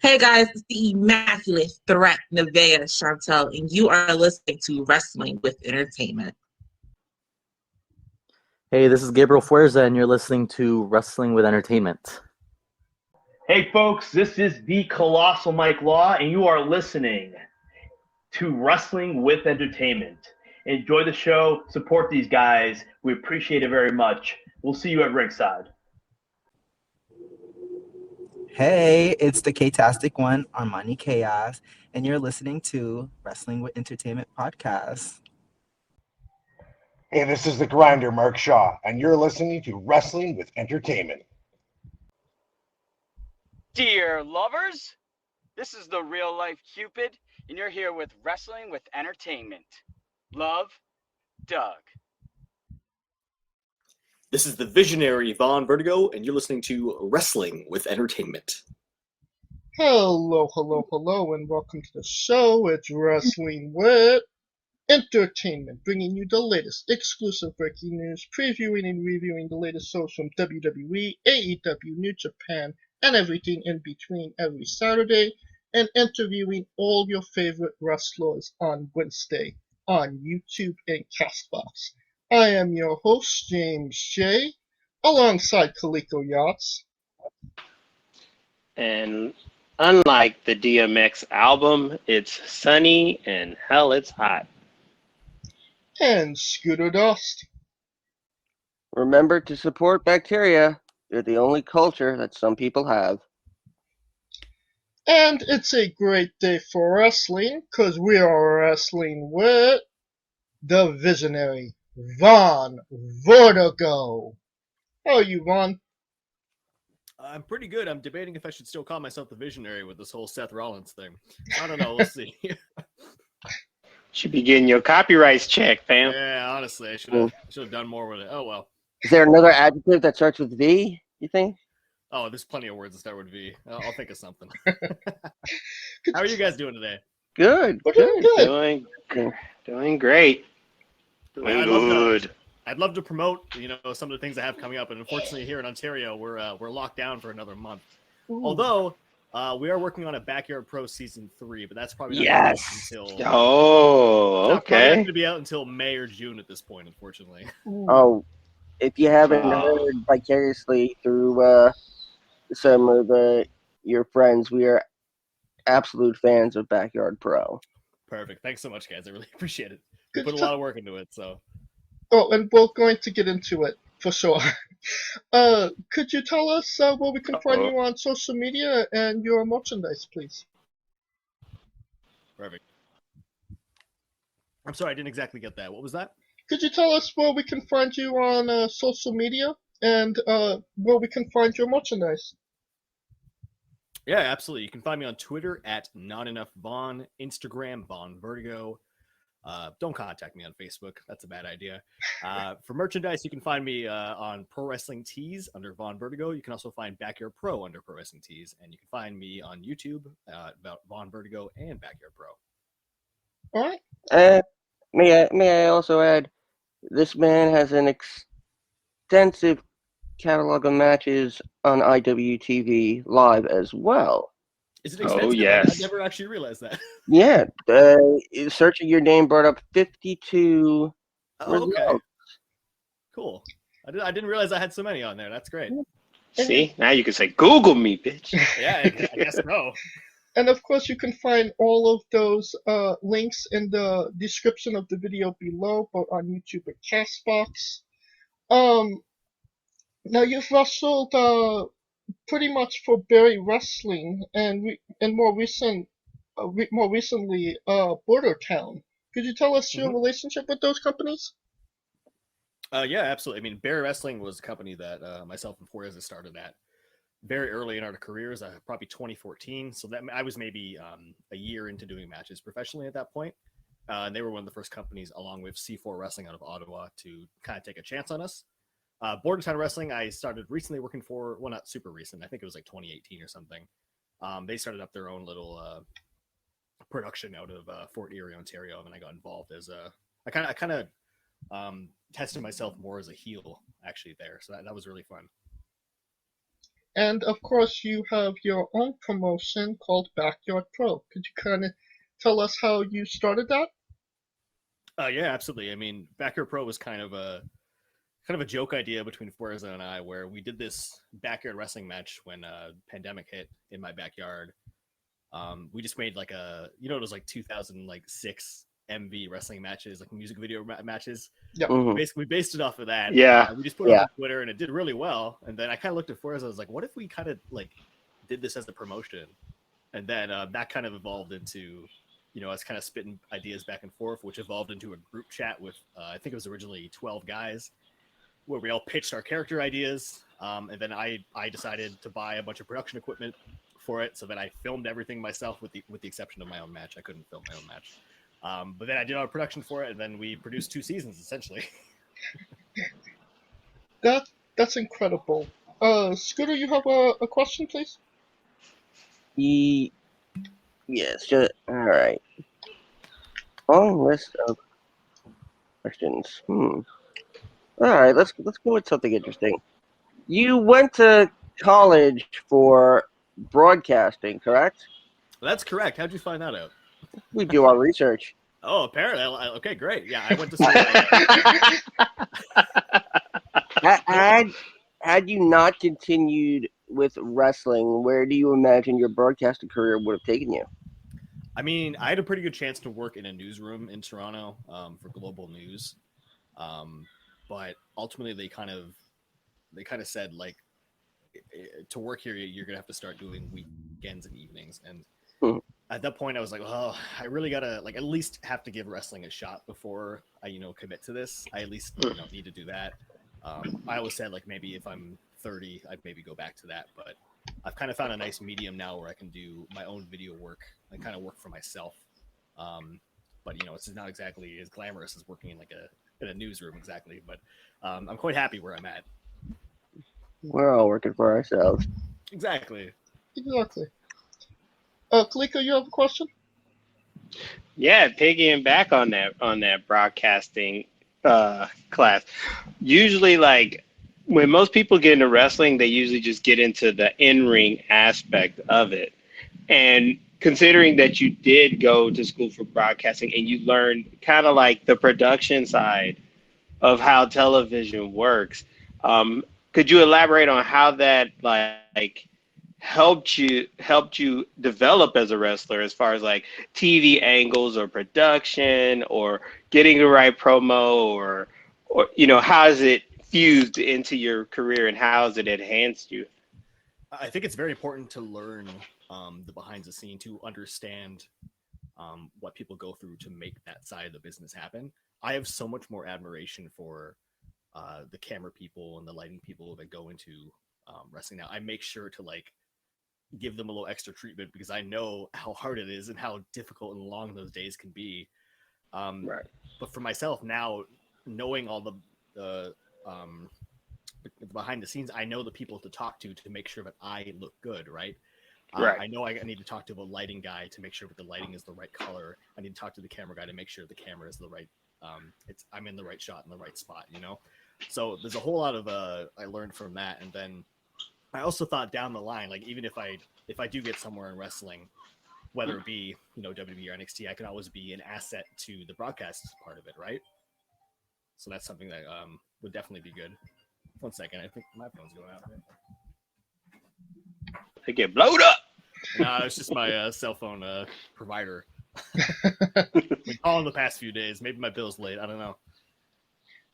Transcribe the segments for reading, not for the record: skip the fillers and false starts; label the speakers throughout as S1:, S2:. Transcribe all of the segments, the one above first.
S1: Hey guys, it's the Immaculate Threat, Nevaeh Chantel, and you are listening to Wrestling with Entertainment.
S2: Hey, this is Gabriel Fuerza, and you're listening to Wrestling with Entertainment.
S3: Hey folks, this is the Colossal Mike Law, and you are listening to Wrestling with Entertainment. Enjoy the show, support these guys. We appreciate it very much. We'll see you at ringside.
S4: Hey, it's the K-tastic one, Armani Chaos, and you're listening to Wrestling with Entertainment podcast.
S5: Hey, this is the Grinder, Mark Shaw, and you're listening to Wrestling with Entertainment.
S6: Dear lovers, this is the real life Cupid, and you're here with Wrestling with Entertainment. Love, Doug.
S7: This is the visionary Vaughn Vertigo, and you're listening to Wrestling with Entertainment.
S8: Hello, and welcome to the show. It's Wrestling with Entertainment, bringing you the latest exclusive breaking news, previewing and reviewing the latest shows from WWE, AEW, New Japan, and everything in between every Saturday, and interviewing all your favorite wrestlers on Wednesday on YouTube and Castbox. I am your host, James J., alongside Kaliko Yachts.
S9: And unlike the DMX album, it's sunny and hell, it's hot.
S8: And Scooter Dust.
S9: Remember to support bacteria. They're the only culture that some people have.
S8: And it's a great day for wrestling, because we are wrestling with the visionary Vaughn Vertigo. How are you, Vaughn?
S10: I'm pretty good. I'm debating if I should still call myself the visionary with this whole Seth Rollins thing. I don't know. We'll see.
S9: Should be getting your copyrights checked, fam.
S10: Yeah, honestly, I should have done more with it. Oh, well.
S9: Is there another adjective that starts with V, you think?
S10: Oh, there's plenty of words that start with V. I'll think of something. How are you guys doing today?
S9: Good.
S8: We're doing good.
S9: Doing great. Doing good.
S10: I'd love to promote, some of the things I have coming up, and unfortunately here in Ontario, we're locked down for another month.
S8: Ooh.
S10: Although we are working on a Backyard Pro Season 3, but that's probably not until
S9: okay.
S10: Not going to be out until May or June at this point, unfortunately.
S9: Oh, if you haven't heard vicariously through some of your friends, we are absolute fans of Backyard Pro.
S10: Perfect. Thanks so much, guys. I really appreciate it. We put a lot of work into it, so.
S8: Oh, and we're going to get into it, for sure. Could you tell us where we can find you on social media and your merchandise, please?
S10: Perfect. I'm sorry, I didn't exactly get that. What was that?
S8: Could you tell us where we can find you on social media and where we can find your merchandise?
S10: Yeah, absolutely. You can find me on Twitter at NotEnoughVaughn, Instagram, Vaughn Vertigo. Don't contact me on Facebook. That's a bad idea. For merchandise, you can find me on Pro Wrestling Tees under Vaughn Vertigo. You can also find Backyard Pro under Pro Wrestling Tees. And you can find me on YouTube about Vaughn Vertigo and Backyard Pro.
S8: All right.
S9: May I also add, this man has an extensive catalog of matches on IWTV Live as well.
S10: Is it expensive?
S9: Oh, yes.
S10: I never actually realized that.
S9: Yeah. Searching your name brought up 52 results.
S10: Okay. Cool. I didn't realize I had so many on there. That's great.
S9: See? Now you can say, Google me, bitch.
S10: Yeah, I guess so.
S8: And of course, you can find all of those links in the description of the video below, both on YouTube and Castbox. Now you've wrestled pretty much for Barry Wrestling and more recently Bordertown. Could you tell us your relationship with those companies?
S10: Yeah, absolutely. I mean, Barry Wrestling was a company that myself and Fuerza started at very early in our careers, probably 2014. So that I was maybe a year into doing matches professionally at that point. And they were one of the first companies, along with C4 Wrestling out of Ottawa, to kind of take a chance on us. Bordertown Wrestling, I started recently working for, well, not super recent. I think it was like 2018 or something. They started up their own little production out of Fort Erie, Ontario, and I got involved as I kind of tested myself more as a heel actually there. So that was really fun.
S8: And of course, you have your own promotion called Backyard Pro. Could you kind of tell us how you started that?
S10: Yeah, absolutely. I mean, Backyard Pro was kind of a joke idea between Forza and I, where we did this backyard wrestling match when pandemic hit in my backyard. We just made like it was like 2006 MV wrestling matches, like music video matches.
S8: Yeah.
S9: Mhm.
S10: Basically, we based it off of that.
S3: Yeah.
S10: We just put it on Twitter, and it did really well. And then I kind of looked at Forza. I was like, what if we kind of like did this as a promotion? And then that kind of evolved into, us kind of spitting ideas back and forth, which evolved into a group chat with, I think it was originally 12 guys, where we all pitched our character ideas. And then I decided to buy a bunch of production equipment for it. So then I filmed everything myself with the exception of my own match. I couldn't film my own match. But then I did our production for it, and then we produced 2 seasons, essentially.
S8: That's incredible. Scooter, you have a question, please?
S9: Yes. All right. Long list of questions. All right. Let's go with something interesting. You went to college for broadcasting, correct?
S10: That's correct. How'd you find that out?
S9: We do our research.
S10: Oh, apparently. Okay, great. Yeah, I went to school.
S9: Had you not continued with wrestling, where do you imagine your broadcasting career would have taken you?
S10: I mean, I had a pretty good chance to work in a newsroom in Toronto for Global News, but ultimately they kind of said, like, to work here you're gonna have to start doing weekends and evenings. And at that point I was like, well, I really gotta at least have to give wrestling a shot before I commit to this. I at least need to do that. I always said, like, maybe if I'm 30 I'd maybe go back to that, but I've kind of found a nice medium now where I can do my own video work and kind of work for myself. But it's not exactly as glamorous as working in a newsroom exactly, but I'm quite happy where I'm at.
S9: We're all working for ourselves.
S10: Exactly.
S8: Kaliko, you have a question?
S11: Yeah, piggying back on that broadcasting class. Usually, like, when most people get into wrestling, they usually just get into the in-ring aspect of it. And considering that you did go to school for broadcasting and you learned kind of like the production side of how television works, could you elaborate on how that like helped you develop as a wrestler, as far as like TV angles or production or getting the right promo, or how is it fused into your career and how has it enhanced you?
S10: I think it's very important to learn the behind the scene, to understand what people go through to make that side of the business happen. I have so much more admiration for the camera people and the lighting people that go into wrestling now. I make sure to give them a little extra treatment because I know how hard it is and how difficult and long those days can be.
S11: Right.
S10: But for myself now, knowing all the behind the scenes, I know the people to talk to make sure that I look good, right?
S11: Right.
S10: I know I need to talk to a lighting guy to make sure that the lighting is the right color. I need to talk to the camera guy to make sure the camera is the right. I'm in the right shot in the right spot, So there's a whole lot of I learned from that, and then I also thought down the line, like, even if I do get somewhere in wrestling, whether it be WWE or NXT, I can always be an asset to the broadcast part of it, right? So that's something that would definitely be good. 1 second, I think my phone's going out.
S11: They get blowed up.
S10: No, it's just my cell phone provider. Been calling the past few days. Maybe my bill's late. I don't know.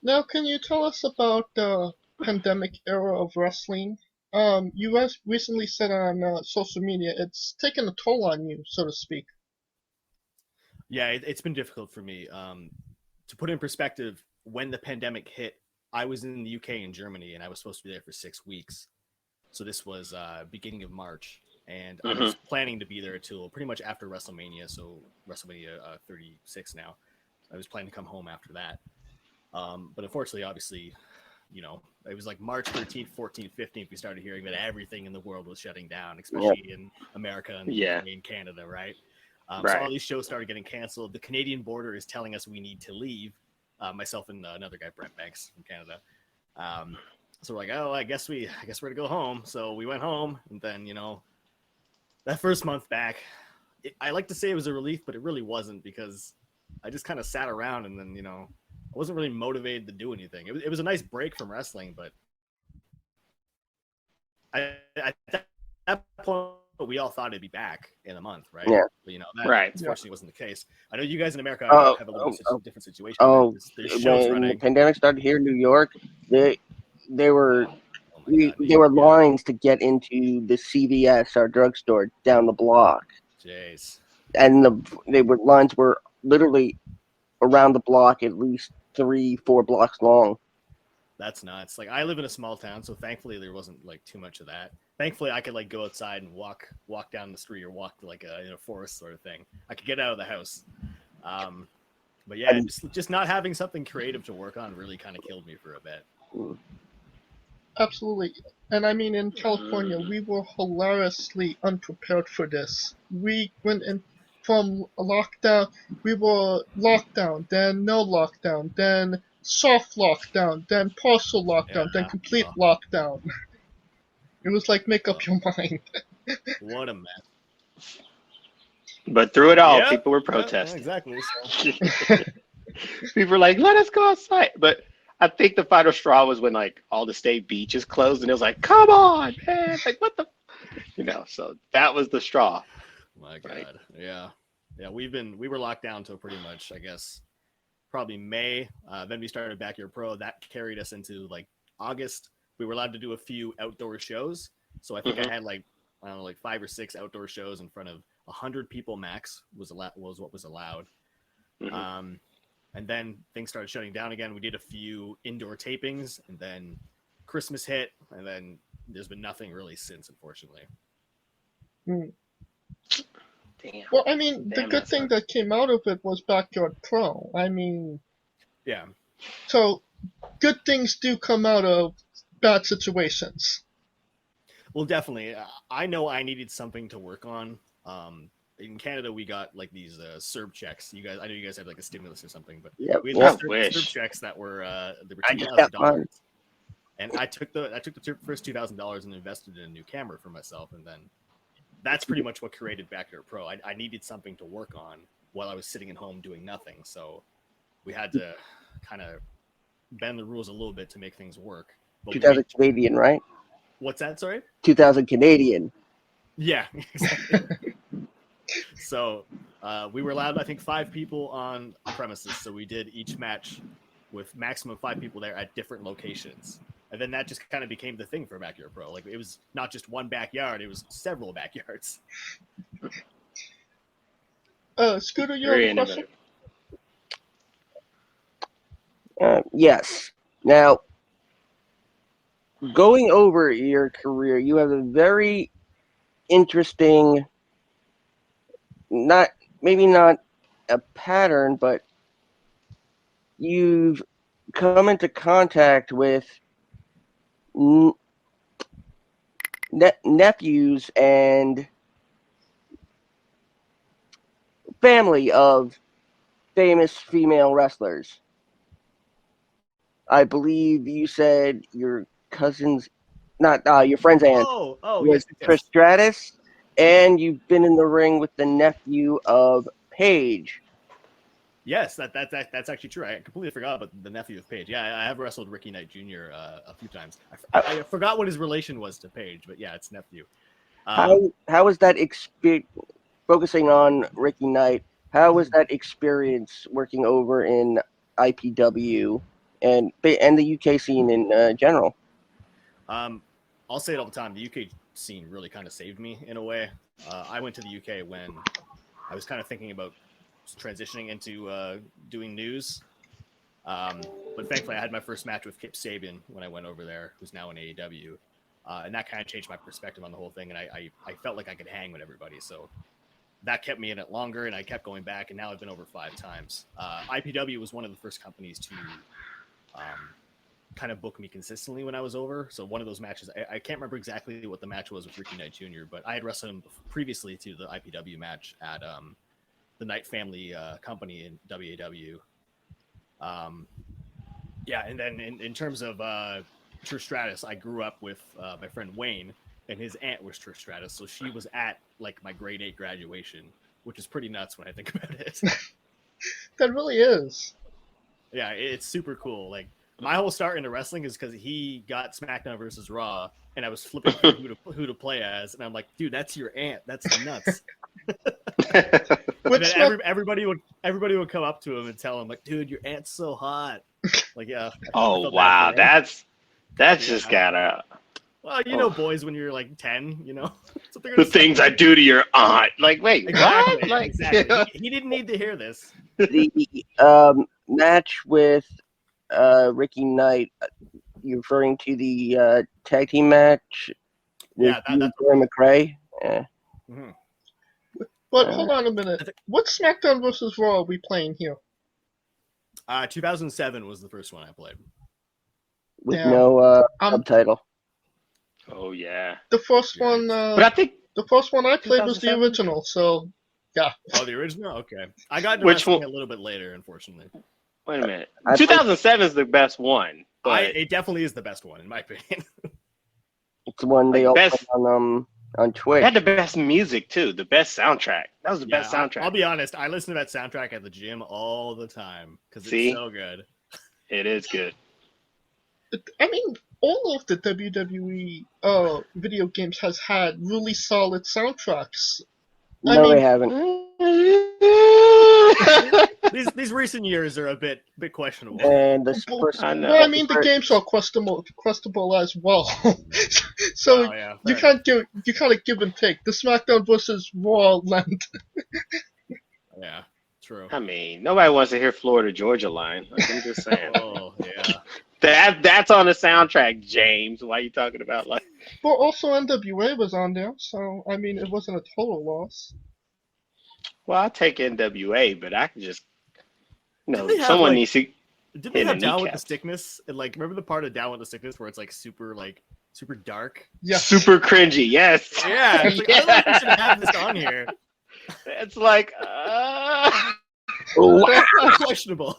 S8: Now, can you tell us about the pandemic era of wrestling? You guys recently said on social media it's taken a toll on you, so to speak.
S10: Yeah, it's been difficult for me. To put in perspective, when the pandemic hit, I was in the UK and Germany, and I was supposed to be there for 6 weeks. So this was beginning of March, and I was planning to be there till pretty much after WrestleMania. So WrestleMania 36 now. I was planning to come home after that. But unfortunately, obviously, it was like March 13th, 14th, 15th, we started hearing that everything in the world was shutting down, especially in America and in Canada, right? So all these shows started getting canceled. The Canadian border is telling us we need to leave. Myself and another guy, Brent Banks from Canada. So we're like, oh, I guess we're gonna go home. So we went home, and then that first month back, I like to say it was a relief, but it really wasn't, because I just kind of sat around, and then I wasn't really motivated to do anything. It was a nice break from wrestling, but at that point we all thought it'd be back in a month, right?
S9: Yeah.
S10: But that
S11: Right.
S10: unfortunately wasn't the case. I know you guys in America have a little different situation. There's shows
S9: when
S10: running.
S9: the pandemic started here in New York, they were
S10: Oh my God,
S9: there were lines to get into the CVS, our drugstore down the block,
S10: Jeez.
S9: and lines were literally around the block, at least 3-4 blocks long.
S10: That's nuts. Like, I live in a small town, so thankfully there wasn't like too much of that. Thankfully, I could like go outside and walk down the street, or walk like in a forest sort of thing. I could get out of the house. But yeah, just not having something creative to work on really kind of killed me for a bit.
S8: Absolutely. And I mean, in California, we were hilariously unprepared for this. We went in from a lockdown, we were lockdown, then no lockdown, then soft lockdown, then partial lockdown, then complete lockdown. It was like, make up your mind.
S10: What a mess.
S11: But through it all, people were protesting.
S10: Exactly.
S11: People were like, let us go outside. But I think the final straw was when like all the state beaches closed, and it was like, come on, man. Like, what the, so that was the straw.
S10: My God. Right? Yeah. We were locked down till pretty much, I guess, probably May. Then we started Backyard Pro. That carried us into like August. We were allowed to do a few outdoor shows. So I think I had like 5 or 6 outdoor shows in front of 100 people max was what was allowed. And then things started shutting down again. We did a few indoor tapings, and then Christmas hit, and then there's been nothing really since, unfortunately.
S8: Damn.
S9: Well,
S8: I mean, the good thing that came out of it was Backyard Pro. I mean,
S10: yeah.
S8: So good things do come out of bad situations.
S10: Well, definitely. I know I needed something to work on. In Canada, we got like these CERB checks. I know you guys have like a stimulus or something, but we had CERB checks that were $2,000. And I took the first $2,000 and invested in a new camera for myself, and then that's pretty much what created Backyard Pro. I needed something to work on while I was sitting at home doing nothing, so we had to kind of bend the rules a little bit to make things work.
S9: 2,000 Canadian, right?
S10: What's that? Sorry?
S9: 2,000 Canadian.
S10: Yeah, exactly. So we were allowed, I think, 5 people on premises. So we did each match with maximum 5 people there at different locations. And then that just kind of became the thing for Backyard Pro. Like, it was not just one backyard, it was several backyards.
S8: Scooter, you have a question?
S9: Yes. Now, going over your career, you have a very interesting, maybe not a pattern, but you've come into contact with nephews and family of famous female wrestlers. I believe you said your cousin's, not your friend's aunt, was Trish Stratus, and you've been in the ring with the nephew of Paige.
S10: Yes, that's actually true. I completely forgot about the nephew of Paige. Yeah, I have wrestled Ricky Knight Jr. A few times. I forgot what his relation was to Paige, but yeah, it's nephew.
S9: How was that experience? Focusing on Ricky Knight, how was that experience working over in IPW and the UK scene in general?
S10: I'll say it all the time. The UK scene really kind of saved me in a way. I went to the UK when I was kind of thinking about transitioning into doing news. But thankfully, I had my first match with Kip Sabian when I went over there, who's now in AEW. And that kind of changed my perspective on the whole thing. And I felt like I could hang with everybody. So that kept me in it longer, and I kept going back. And now I've been over 5 times. IPW was one of the first companies to kind of book me consistently when I was over. So one of those matches, I can't remember exactly what the match was with Ricky Knight Jr., but I had wrestled him previously to the IPW match at the Knight Family company in WAW. Yeah, and then in terms of Trish Stratus, I grew up with my friend Wayne, and his aunt was Trish Stratus, so she was at like my grade 8 graduation, which is pretty nuts when I think about it.
S8: That really is.
S10: Yeah, it's super cool. Like my whole start into wrestling is because he got SmackDown versus Raw, and I was flipping through who to play as, and I'm like, dude, that's your aunt. That's nuts. And then everybody would come up to him and tell him like, dude, your aunt's so hot. Like, yeah.
S11: Oh wow, that's just gotta.
S10: Well, you know, boys, when you're like 10, you know,
S11: the things I do to your aunt. Like, wait,
S10: exactly,
S11: what? Like,
S10: exactly. He didn't need to hear this.
S9: The match with Ricky Knight, you're referring to the tag team match?
S10: Yeah, that's
S9: Roy McRae. Yeah.
S10: Mm-hmm.
S8: But hold on a minute. What SmackDown versus Raw are we playing here?
S10: 2007 was the first one I played.
S9: With no subtitle.
S11: Oh yeah.
S8: The first one.
S11: But I think
S8: the first one I played was the original. So, yeah.
S10: Oh, the original? Okay. I got into wrestling a little bit later, unfortunately.
S11: Wait a minute. 2007 is the best one.
S10: It definitely is the best one, in my opinion.
S9: It's the one they all play on Twitch.
S11: It had the best music too. The best soundtrack. That was the best soundtrack.
S10: I'll be honest. I listen to that soundtrack at the gym all the time because it's so good.
S11: It is good.
S8: I mean, all of the WWE video games has had really solid soundtracks.
S9: No, they haven't.
S10: These recent years are a bit questionable.
S9: And the
S8: the games are questionable as well. So you can't give and take. The SmackDown versus Raw land.
S10: Yeah, true.
S11: I mean, nobody wants to hear Florida Georgia line. Like, I'm just saying.
S10: Oh yeah.
S11: That's on the soundtrack, James. Why are you talking about like?
S8: Well, also NWA was on there, so I mean, it wasn't a total loss.
S11: Well, I'll take NWA, but I can just, someone needs to.
S10: Didn't they have Down with the Sickness? And like, remember the part of Down with the Sickness where it's like super dark?
S8: Yeah.
S11: Super cringy. Yes.
S10: Yeah. It's like, I don't know if we should have this on here.
S11: It's like,
S10: questionable.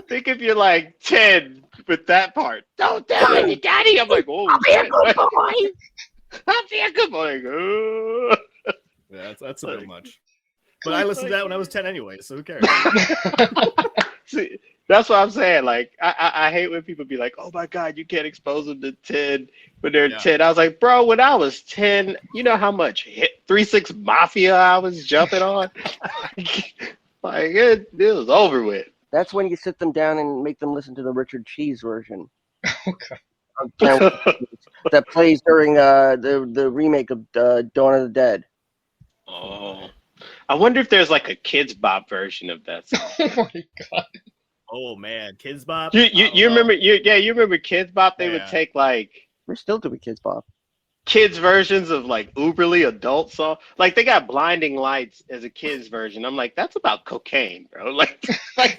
S11: Think if you're like 10 with that part. Don't tell me, Daddy. I'm like, oh,
S9: I'll be a good boy.
S11: I'll be a good boy.
S10: Yeah, that's a bit much. But I listened to that when I was 10 anyway, so who cares?
S11: See, that's what I'm saying. Like, I hate when people be like, oh my God, you can't expose them to 10 when they're 10. I was like, bro, when I was 10, you know how much 3-6 Mafia I was jumping on? Like, it was over with.
S9: That's when you sit them down and make them listen to the Richard Cheese version.
S8: Okay.
S9: That plays during the remake of Dawn of the Dead.
S11: Oh. I wonder if there's like a Kids Bop version of that song.
S8: Oh my God.
S10: Oh man, Kids Bop.
S11: You remember? You remember Kids Bop? They would take like.
S9: We're still doing Kids Bop.
S11: Kids versions of like uberly adult song. Like they got Blinding Lights as a kids version. I'm like, that's about cocaine, bro. Like
S10: we're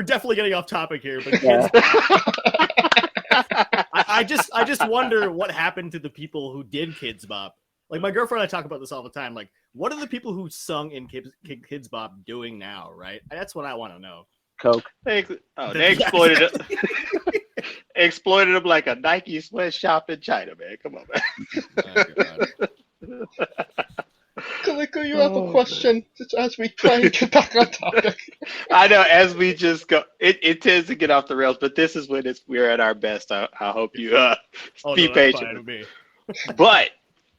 S10: definitely getting off topic here, but Kids I just wonder what happened to the people who did Kids Bop. Like my girlfriend and I talk about this all the time. Like, what are the people who sung in Kids Bop doing now, right? That's what I want to know.
S9: Coke.
S11: They exploited it. Exploited them like a Nike sweatshop in China, man. Come on, man.
S8: Kaliko, you have a question just as we try and get back on topic.
S11: I know, as we just go, it tends to get off the rails, but this is when we're at our best. I hope you be patient. But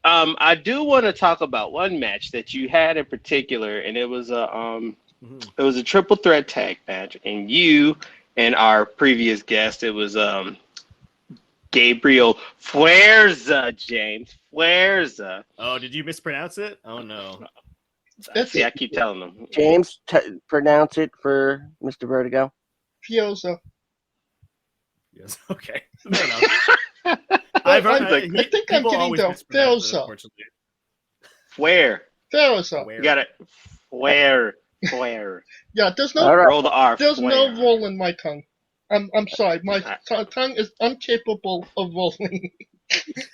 S11: I do want to talk about one match that you had in particular, and it was a triple threat tag match, and you and our previous guest, it was Gabriel Fuerza, James Fuerza.
S10: Oh, did you mispronounce it? Oh no.
S11: See, I keep telling them.
S9: James, pronounce it for Mr. Vertigo.
S8: Fuerza.
S10: Yes. Okay. Fair enough. I
S8: think I'm getting the Fuerza.
S11: Where?
S8: Fuerza.
S11: You got it. Where?
S8: Yeah, there's no
S11: roll the R.
S8: There's no roll in my tongue. I'm sorry, my tongue is incapable of rolling.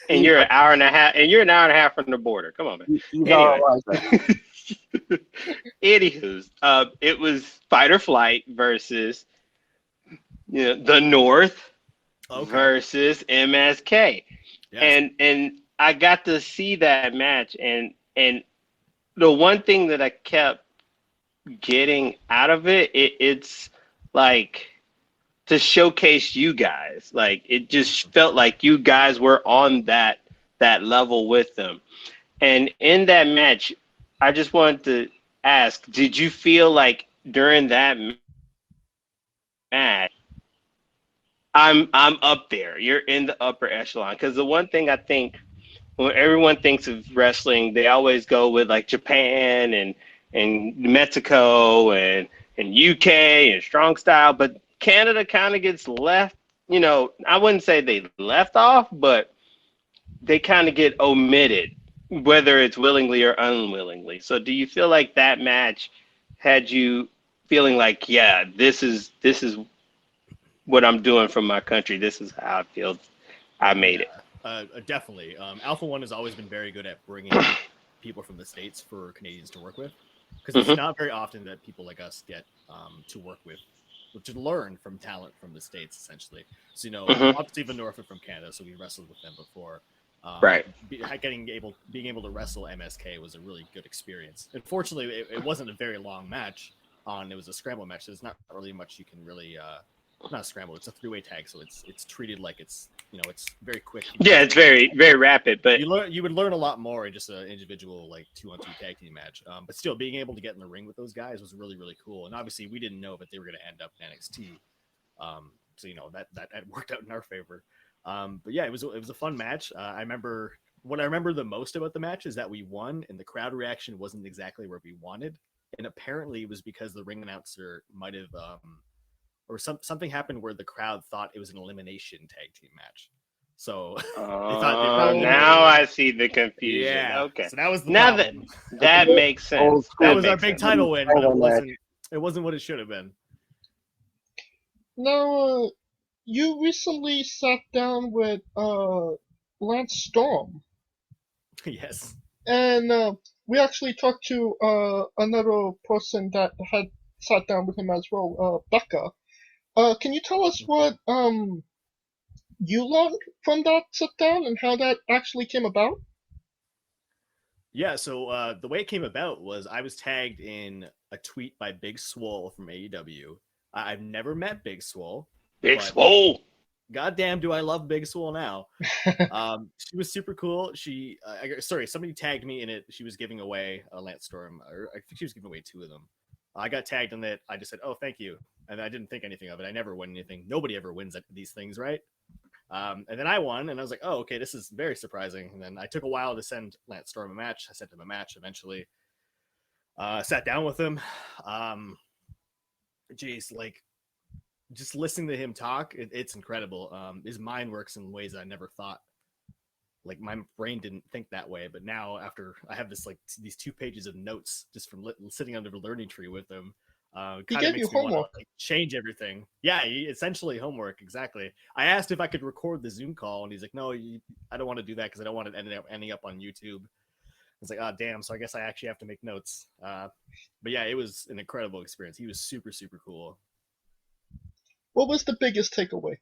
S11: And you're an hour and a half from the border. Come on, man. Anywho, it was Fight or Flight versus the North. versus MSK.
S10: Yes.
S11: And I got to see that match, and the one thing that I kept getting out of it's like to showcase you guys. Like it just felt like you guys were on that level with them. And in that match, I just wanted to ask, did you feel like during that match, I'm up there. You're in the upper echelon? Because the one thing I think when everyone thinks of wrestling, they always go with like Japan and Mexico and UK and strong style, but Canada kind of gets left. You know, I wouldn't say they left off, but they kind of get omitted, whether it's willingly or unwillingly. So, do you feel like that match had you feeling like, yeah, this is what I'm doing for my country. This is how I feel I made it.
S10: Definitely. Alpha One has always been very good at bringing people from the States for Canadians to work with, because it's not very often that people like us get to work with, to learn from talent from the States, essentially. So, obviously Van Norfolk from Canada, so we wrestled with them before.
S11: Right.
S10: Being able to wrestle MSK was a really good experience. Unfortunately, it wasn't a very long match. It was a scramble match. So there's not really much you can really. Not a scramble. It's a three-way tag, so it's treated like it's it's very quick.
S11: Yeah, it's very rapid, but
S10: you would learn a lot more in just an individual like 2-on-2 tag team match. But still, being able to get in the ring with those guys was really, really cool. And obviously, we didn't know that they were going to end up in NXT. So that worked out in our favor. But yeah, it was a fun match. I remember the most about the match is that we won, and the crowd reaction wasn't exactly where we wanted. And apparently, it was because the ring announcer might have. Or something happened where the crowd thought it was an elimination tag team match. So they thought
S11: now I see the confusion.
S10: Yeah.
S11: Okay.
S10: So that was the
S11: now
S10: problem.
S11: that makes sense.
S10: That was our big title win, but it wasn't what it should have been.
S8: Now, you recently sat down with Lance Storm.
S10: Yes.
S8: And we actually talked to another person that had sat down with him as well, Becca. Can you tell us what you learned from that sit down and how that actually came about?
S10: Yeah, so the way it came about was I was tagged in a tweet by Big Swole from AEW. I've never met Big Swole.
S11: Big Swole!
S10: Goddamn, do I love Big Swole now. She was super cool. Somebody tagged me in it. She was giving away a Lance Storm, or I think she was giving away 2 of them. I got tagged in it. I just said, "Oh, thank you," and I didn't think anything of it. I never win anything. Nobody ever wins at these things, right? And then I won, and I was like, "Oh, okay, this is very surprising." And then I took a while to send Lance Storm a match. I sent him a match eventually. Sat down with him. Like just listening to him talk, it's incredible. His mind works in ways I never thought. Like my brain didn't think that way, but now after I have this these 2 pages of notes just from sitting under the learning tree with him,
S8: he gave you homework.
S10: Want to, change everything. Yeah, essentially homework. Exactly. I asked if I could record the Zoom call, and he's like, "No, I don't want to do that because I don't want it ending up on YouTube." I was like, "Oh, damn!" So I guess I actually have to make notes. But yeah, it was an incredible experience. He was super, super cool.
S8: What was the biggest takeaway?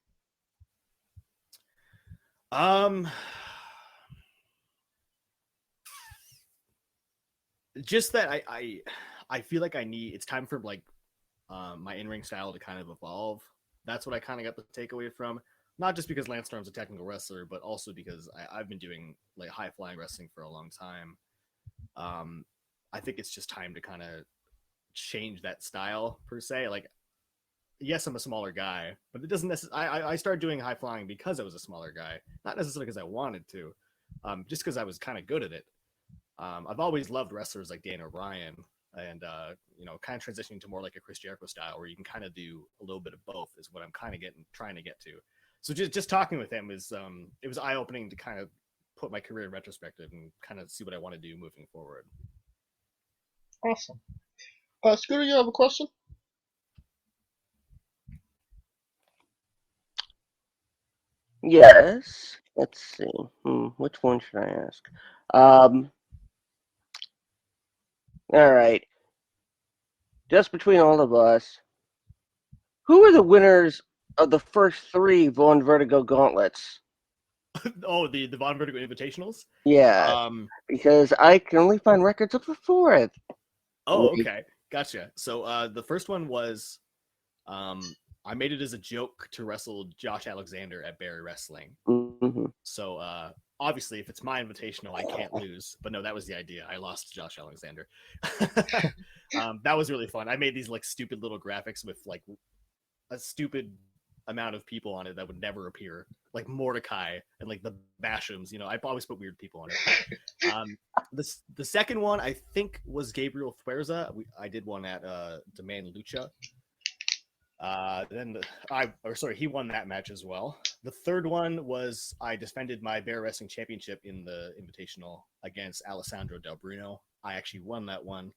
S10: Just that I feel like it's time for my in-ring style to kind of evolve. That's what I kind of got the takeaway from. Not just because Lance Storm's a technical wrestler, but also because I've been doing high-flying wrestling for a long time. I think it's just time to kind of change that style per se. Yes, I'm a smaller guy, but it doesn't necessarily. I started doing high-flying because I was a smaller guy, not necessarily because I wanted to, just because I was kind of good at it. I've always loved wrestlers like Dan O'Brien, and kind of transitioning to more like a Chris Jericho style, where you can kind of do a little bit of both, is what I'm kind of trying to get to. So just talking with him it was eye opening to kind of put my career in retrospective and kind of see what I want to do moving forward.
S8: Awesome. Scooter, you have a question?
S9: Yes. Let's see. Which one should I ask? All right. Just between all of us, who are the winners of the first 3 Vaughn Vertigo Gauntlets.
S10: Oh, the Vaughn Vertigo Invitationals?
S9: Yeah, because I can only find records of the 4th.
S10: Oh, okay. Gotcha. So the first one was I made it as a joke to wrestle Josh Alexander at Barry Wrestling.
S9: Mm-hmm.
S10: So obviously, if it's my invitational, I can't lose. But no, that was the idea. I lost to Josh Alexander. That was really fun. I made these like stupid little graphics with like a stupid amount of people on it that would never appear, like Mordecai and like the Bashams. You know, I always put weird people on it. The second one I think was Gabriel Fuerza. I did one at Demand Lucha. He won that match as well. The third one was I defended my Bear Wrestling Championship in the Invitational against Alessandro Del Bruno. I actually won that one.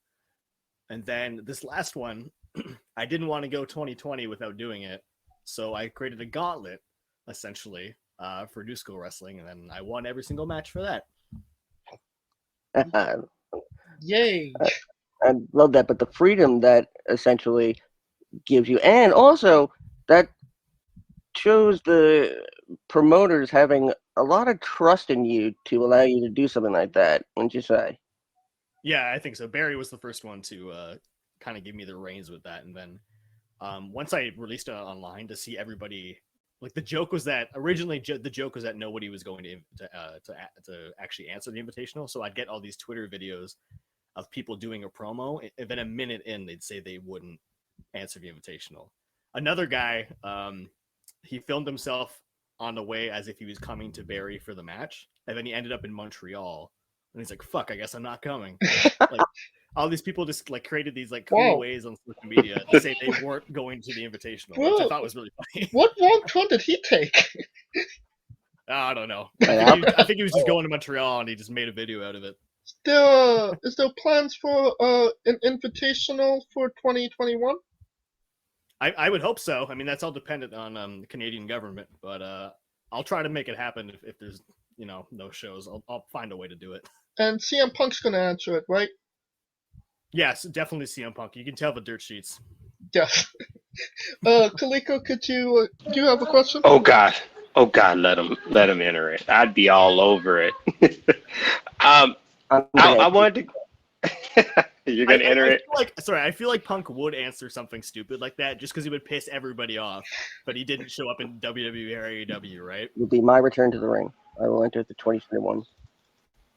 S10: And then this last one, I didn't want to go 2020 without doing it. So I created a gauntlet, essentially, for New School Wrestling, and then I won every single match for that.
S8: Yay!
S9: I love that, but the freedom that essentially gives you, and also that shows the promoters having a lot of trust in you to allow you to do something like that, wouldn't you say?
S10: Yeah, I think so. Barry was the first one to kind of give me the reins with that, and then once I released it online to see everybody, like the joke was that originally the joke was that nobody was going to actually answer the invitational, so I'd get all these Twitter videos of people doing a promo, and then a minute in they'd say they wouldn't answer the invitational. Another guy, he filmed himself on the way as if he was coming to Barry for the match, and then he ended up in Montreal, and he's like, "Fuck, I guess I'm not coming." Like all these people just like created these like cool ways on social media to say they weren't going to the invitational, which I thought was really funny.
S8: What wrong turn did he take?
S10: I don't know. I think he was just going to Montreal and he just made a video out of it.
S8: Is there plans for an invitational for 2021?
S10: I would hope so. I mean, that's all dependent on the Canadian government, but I'll try to make it happen if there's no shows. I'll find a way to do it.
S8: And CM Punk's gonna answer it, right?
S10: Yes, definitely CM Punk. You can tell the dirt sheets.
S8: Yeah. Kaliko, do you have a question?
S11: Oh God, let him enter it. I'd be all over it. I wanted to. You're gonna enter it.
S10: I feel like Punk would answer something stupid like that just because he would piss everybody off, but he didn't show up in WWE or AEW, right?
S9: It will be my return to the ring. I will enter the 2021.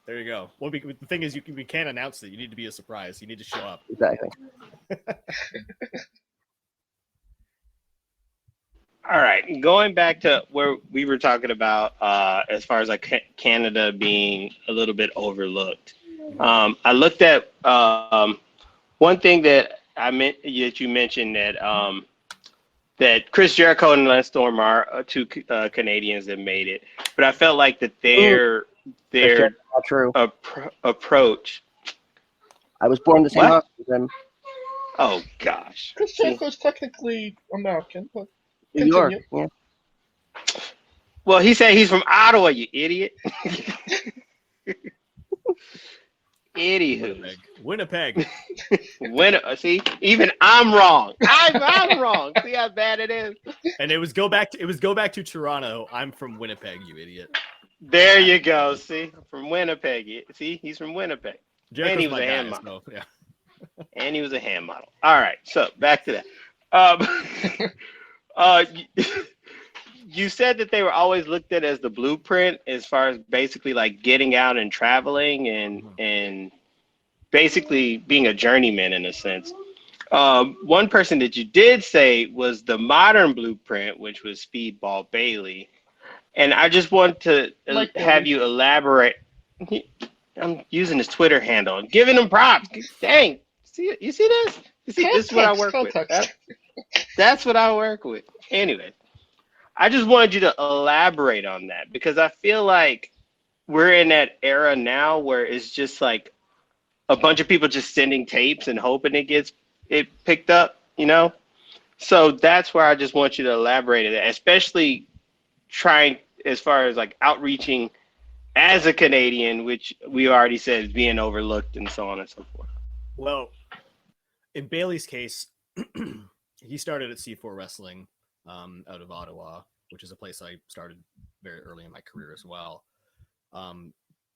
S10: There you go. Well, the thing is, we can't announce it. You need to be a surprise. You need to show up.
S9: Exactly.
S11: All right, going back to where we were talking about as far as like Canada being a little bit overlooked. I looked at one thing that you mentioned that Chris Jericho and Lance Storm are two Canadians that made it, but I felt like that their approach.
S9: I was born the same house as them.
S11: Oh gosh.
S8: Chris Jericho is technically American, but
S9: New York. Yeah.
S11: Well, he said he's from Ottawa, you idiot. Anywho.
S10: Winnipeg.
S11: See, even I'm wrong. I'm wrong. See how bad it is.
S10: And it was go back to Toronto. I'm from Winnipeg, you idiot.
S11: There you go. See, from Winnipeg. See, he's from Winnipeg.
S10: Jericho's
S11: and he was
S10: a
S11: hand
S10: model.
S11: So, yeah. And he was a hand model. All right, so back to that. You said that they were always looked at as the blueprint as far as basically like getting out and traveling and basically being a journeyman in a sense. One person that you did say was the modern blueprint, which was Speedball Bailey. And I just want to have you elaborate. I'm using his Twitter handle and giving him props. Dang. You see this? You see, this is what I work with. That's what I work with. Anyway, I just wanted you to elaborate on that because I feel like we're in that era now where it's just like a bunch of people just sending tapes and hoping it picked up, So that's where I just want you to elaborate on that, especially trying as far as like outreaching as a Canadian, which we already said is being overlooked and so on and so forth.
S10: Well, in Bailey's case, he started at C4 Wrestling, out of Ottawa, which is a place I started very early in my career as well.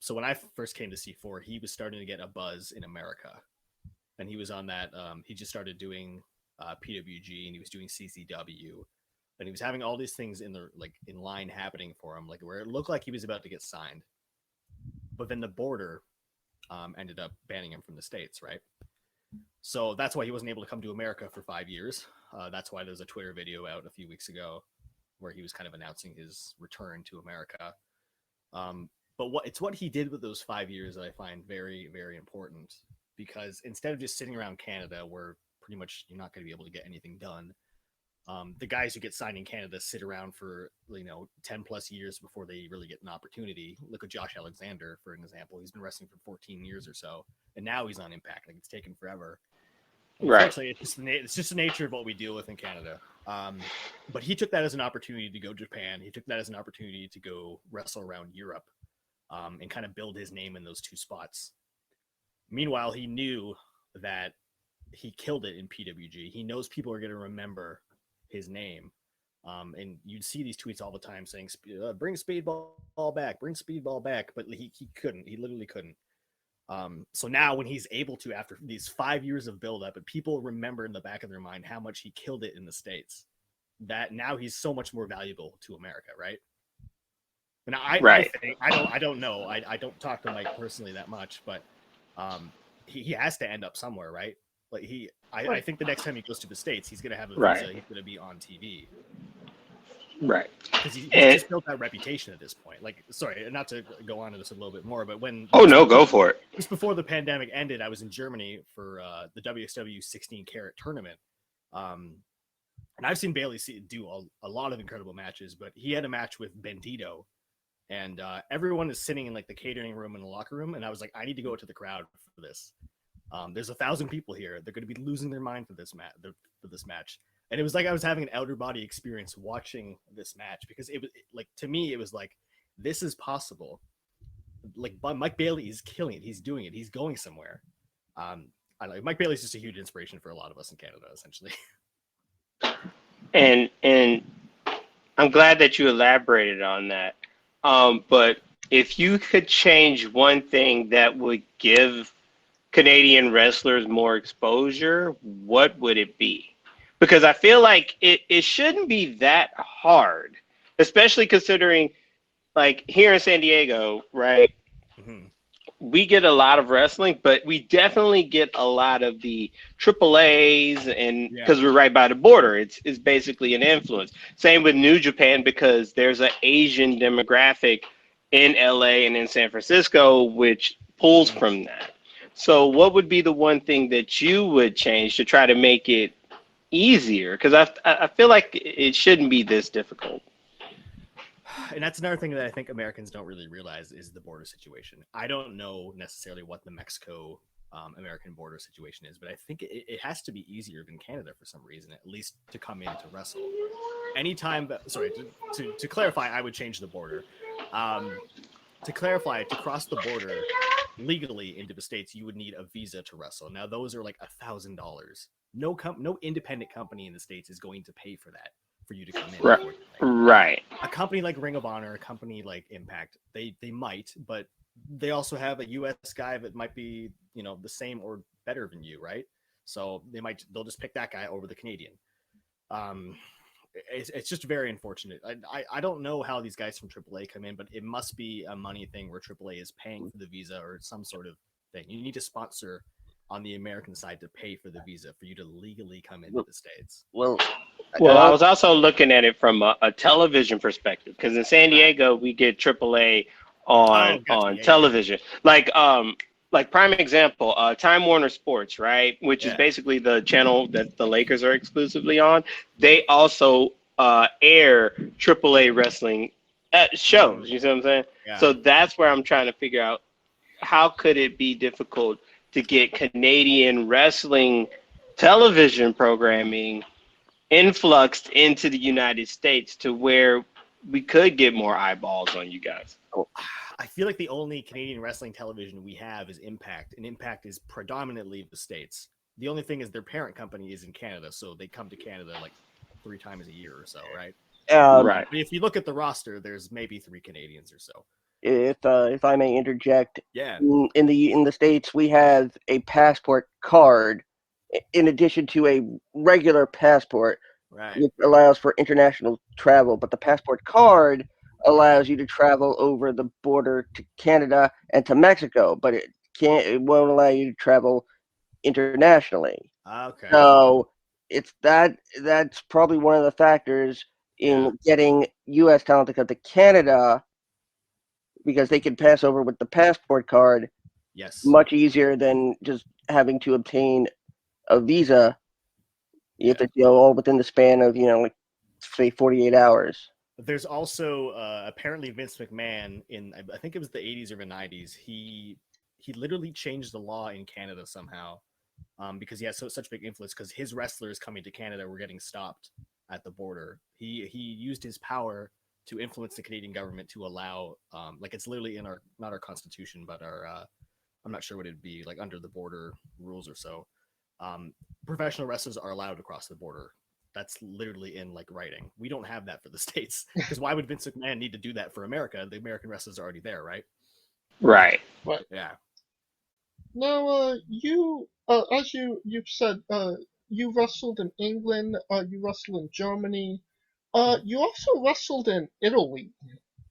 S10: So when I first came to C4, he was starting to get a buzz in America, and he was on that. He just started doing PWG, and he was doing CCW, and he was having all these things in line happening for him, like where it looked like he was about to get signed. But then the border ended up banning him from the States, right? So that's why he wasn't able to come to America for 5 years. That's why there's a Twitter video out a few weeks ago where he was kind of announcing his return to America. But what he did with those 5 years that I find very, very important, because instead of just sitting around Canada where pretty much you're not going to be able to get anything done, the guys who get signed in Canada sit around for 10 plus years before they really get an opportunity. Look at Josh Alexander, for an example. He's been wrestling for 14 years or so, and now he's on Impact. Like, it's taken forever. Unfortunately, it's just the nature of what we deal with in Canada. But he took that as an opportunity to go to Japan. He took that as an opportunity to go wrestle around Europe, and kind of build his name in those two spots. Meanwhile, he knew that he killed it in PWG. He knows people are going to remember his name. And you'd see these tweets all the time saying, bring Speedball back, bring Speedball back. But he couldn't. He literally couldn't. So now when he's able to, after these 5 years of buildup, and people remember in the back of their mind how much he killed it in the States, that now he's so much more valuable to America, right? And I don't know. I don't talk to Mike personally that much, but he has to end up somewhere, right? Like I think the next time he goes to the States, he's gonna have a visa. He's gonna be on TV,
S11: right?
S10: Because he's just built that reputation at this point. Like, sorry, not to go on to this a little bit more, but
S11: go for it.
S10: Just before the pandemic ended, I was in Germany for the WXW 16 Carat tournament. And I've seen Bailey do a lot of incredible matches, but he had a match with Bandito. And everyone is sitting in like the catering room and the locker room. And I was like, I need to go to the crowd for this. There's 1,000 people here. They're going to be losing their mind for this match. And it was like I was having an outer body experience watching this match, because it was like, to me, it was like, this is possible. Like, Mike Bailey is killing it. He's doing it. He's going somewhere. I don't know. Mike Bailey's just a huge inspiration for a lot of us in Canada, essentially.
S11: And I'm glad that you elaborated on that. But if you could change one thing that would give Canadian wrestlers more exposure, what would it be? Because I feel like it shouldn't be that hard, especially considering, like, here in San Diego, right? Mm-hmm. We get a lot of wrestling, but we definitely get a lot of the AAAs, and because we're right by the border, it's basically an influence. Same with New Japan, because there's an Asian demographic in LA and in San Francisco, which pulls from that. So what would be the one thing that you would change to try to make it easier? Because I feel like it shouldn't be this difficult.
S10: And that's another thing that I think Americans don't really realize is the border situation. I don't know necessarily what the Mexico American border situation is, but I think it has to be easier than Canada for some reason, at least to come in to wrestle. Anytime, to clarify, I would change the border. To clarify, to cross the border legally into the States, you would need a visa to wrestle. Now, those are like $1,000. No independent company in the States is going to pay for that, for you to come in.
S11: Right.
S10: A company like Ring of Honor, a company like Impact, they might, but they also have a U.S. guy that might be, the same or better than you, right? So they'll just pick that guy over the Canadian. It's just very unfortunate. I don't know how these guys from AAA come in, but it must be a money thing where AAA is paying for the visa or some sort of thing. You need to sponsor on the American side to pay for the visa for you to legally come into the States.
S11: Well, I was also looking at it from a television perspective, because in San Diego we get AAA on television. Like prime example, Time Warner Sports, right? Which is basically the channel that the Lakers are exclusively on. They also air AAA wrestling shows. You see what I'm saying? Yeah. So that's where I'm trying to figure out, how could it be difficult to get Canadian wrestling television programming influxed into the United States to where we could get more eyeballs on you guys?
S10: I feel like the only Canadian wrestling television we have is Impact, and Impact is predominantly the States. The only thing is their parent company is in Canada, so they come to Canada like 3 times a year or so, right?
S11: Right.
S10: But if you look at the roster, there's maybe 3 Canadians or so.
S9: If I may interject,
S10: Yeah.
S9: in the States we have a passport card in addition to a regular passport,
S10: Right.
S9: which allows for international travel. But the passport card allows you to travel over the border to Canada and to Mexico, but it won't allow you to travel internationally.
S10: Okay.
S9: So that's probably one of the factors in getting U.S. talent to come to Canada, because they can pass over with the passport card
S10: Yes.
S9: much easier than just having to obtain a visa. If it's all within the span of like say 48 hours.
S10: There's also apparently Vince McMahon in I think it was the 80s or the 90s. He literally changed the law in Canada somehow, because he has such big influence. Because his wrestlers coming to Canada were getting stopped at the border. He used his power to influence the Canadian government to allow, like it's literally in not our constitution, but our I'm not sure what it'd be, like under the border rules or so. Professional wrestlers are allowed to cross the border. That's literally in like writing. We don't have that for the States, because why would Vince McMahon need to do that for America? The American wrestlers are already there, right?
S11: Right.
S8: Right.
S10: Yeah.
S8: Now, you, as you've said, you wrestled in England. You wrestled in Germany. You also wrestled in Italy.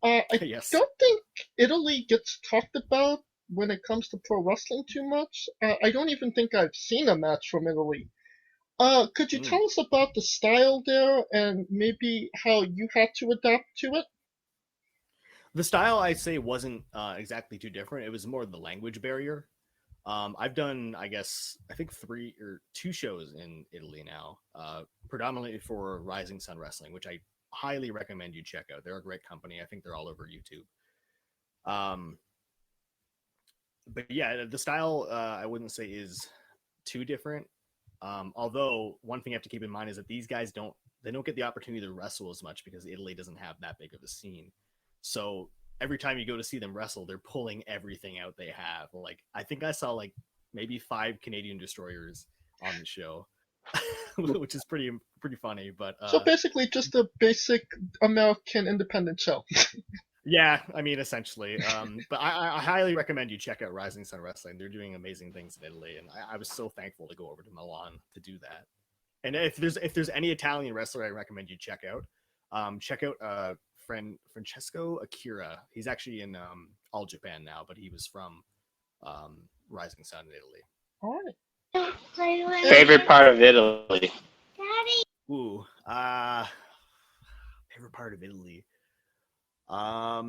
S8: I
S10: Yes.
S8: don't think Italy gets talked about when it comes to pro wrestling too much. I don't even think I've seen a match from Italy. Could you tell us about the style there and maybe how you had to adapt to it?
S10: The style, I'd say, wasn't exactly too different. It was more the language barrier. I've done, I think 3 or 2 shows in Italy now, predominantly for Rising Sun Wrestling, which I highly recommend you check out. They're a great company. I think they're all over YouTube. But yeah, the style I wouldn't say is too different. Although one thing you have to keep in mind is that these guys don't get the opportunity to wrestle as much because Italy doesn't have that big of a scene. So every time you go to see them wrestle, they're pulling everything out they have. Like I think I saw like maybe 5 Canadian destroyers on the show, which is pretty funny. But
S8: so basically, just a basic American independent show.
S10: Yeah, I mean, essentially. But I highly recommend you check out Rising Sun Wrestling. They're doing amazing things in Italy, and I was so thankful to go over to Milan to do that. And if there's any Italian wrestler I recommend you check out Francesco Akira. He's actually in All Japan now, but he was from Rising Sun in Italy.
S8: All right.
S11: Favorite part of Italy?
S10: Ooh, favorite part of Italy. I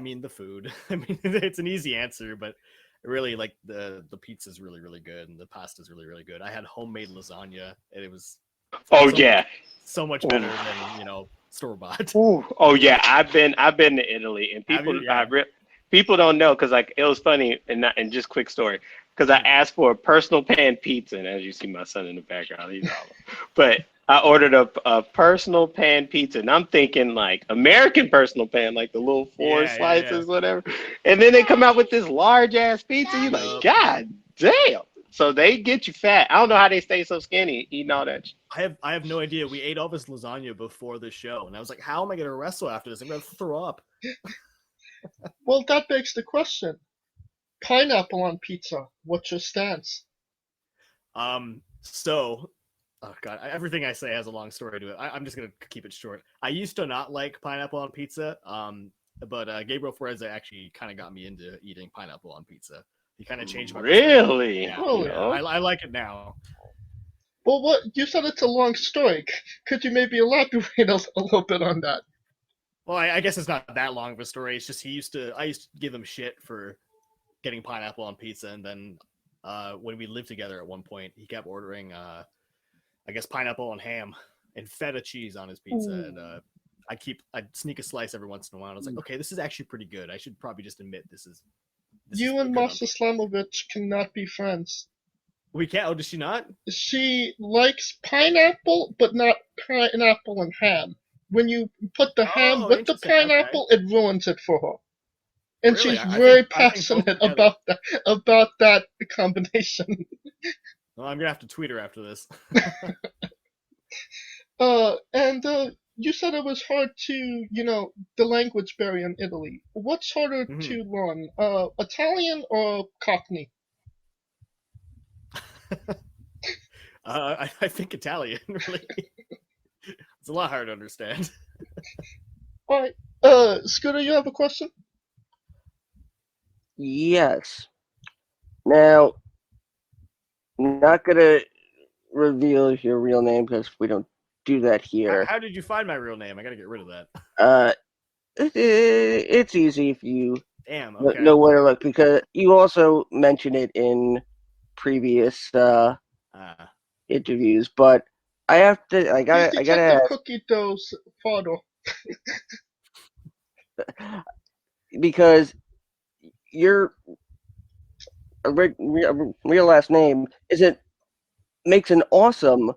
S10: mean the food. I mean it's an easy answer, but really like the pizza's really really good and the pasta's really really good. I had homemade lasagna and it was so much better than store bought.
S11: Oh yeah, I've been to Italy and people don't know because like it was funny and just quick story because I asked for a personal pan pizza and as you see my son in the background he's all but I ordered a personal pan pizza and I'm thinking like American personal pan like the little 4 slices whatever and then they come out with this large ass pizza. You're like god damn. So they get you fat. I don't know how they stay so skinny eating all that.
S10: I have no idea. We ate all this lasagna before the show, and I was like, "How am I going to wrestle after this? I'm going to throw up."
S8: Well, that begs the question: pineapple on pizza. What's your stance?
S10: So, oh god, everything I say has a long story to it. I'm just going to keep it short. I used to not like pineapple on pizza, but Gabriel Fuerza actually kind of got me into eating pineapple on pizza. He kind of changed my
S11: really.
S10: Yeah, I like it now.
S8: Well, what you said it's a long story. Could you maybe elaborate a little bit on that?
S10: Well, I guess it's not that long of a story. It's just I used to give him shit for getting pineapple on pizza, and then when we lived together at one point, he kept ordering I guess pineapple and ham and feta cheese on his pizza, and I'd sneak a slice every once in a while. And I was like, okay, this is actually pretty good. I should probably just admit this is.
S8: You and Master Slamovich cannot be friends.
S10: We can't. Oh, does she not?
S8: She likes pineapple, but not pineapple and ham. When you put the ham with the pineapple, it ruins it for her. And
S10: really?
S8: she's very passionate about that combination.
S10: Well, I'm gonna have to tweet her after this.
S8: And you said it was hard to, the language barrier in Italy. What's harder to learn, Italian or Cockney?
S10: I think Italian, really. It's a lot hard to understand.
S8: All right. Scooter, you have a question?
S9: Yes. Now, I'm not gonna reveal your real name because we don't do that here.
S10: How did you find my real name? I gotta get rid of that.
S9: It's easy if you
S10: okay.
S9: know where to look, because you also mentioned it in previous interviews. But I have to. I gotta ask,
S8: Cookie Dough's father.
S9: because your real last name makes an awesome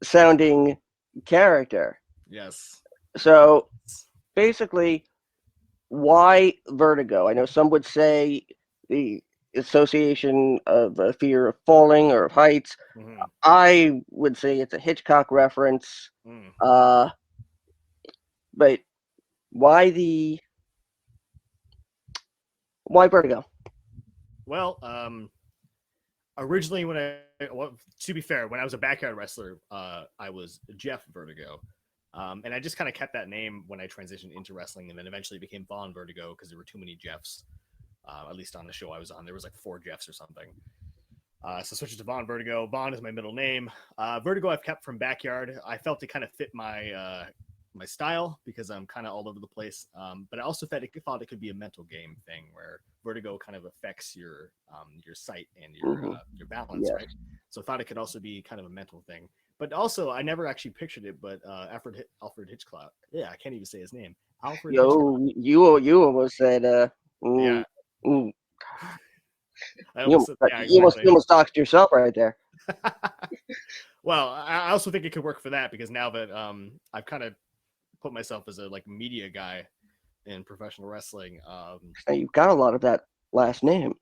S9: sounding character.
S10: Yes.
S9: So basically, why Vertigo? I know some would say the association of a fear of falling or of heights. I would say it's a Hitchcock reference. But why Vertigo?
S10: Well, originally to be fair, when I was a backyard wrestler, I was Jeff Vertigo. And I just kind of kept that name when I transitioned into wrestling, and then eventually became Vaughn Vertigo because there were too many Jeffs. At least on the show I was on, there was like 4 Jeffs or something. So switched to Vaughn Vertigo. Vaughn is my middle name. Vertigo I've kept from backyard. I felt it kind of fit my my style because I'm kind of all over the place. But I also thought it could be a mental game thing where vertigo kind of affects your sight and your balance, right? So I thought it could also be kind of a mental thing. But also, I never actually pictured it. But Alfred Hitchcock. Yeah, I can't even say his name. Alfred.
S9: Yo,
S10: Hitchcock.
S9: you almost said
S10: yeah.
S9: You
S10: Exactly.
S9: almost doxed yourself right there.
S10: Well, I also think it could work for that because now that I've kind of put myself as a media guy in professional wrestling.
S9: You've got a lot of that last name.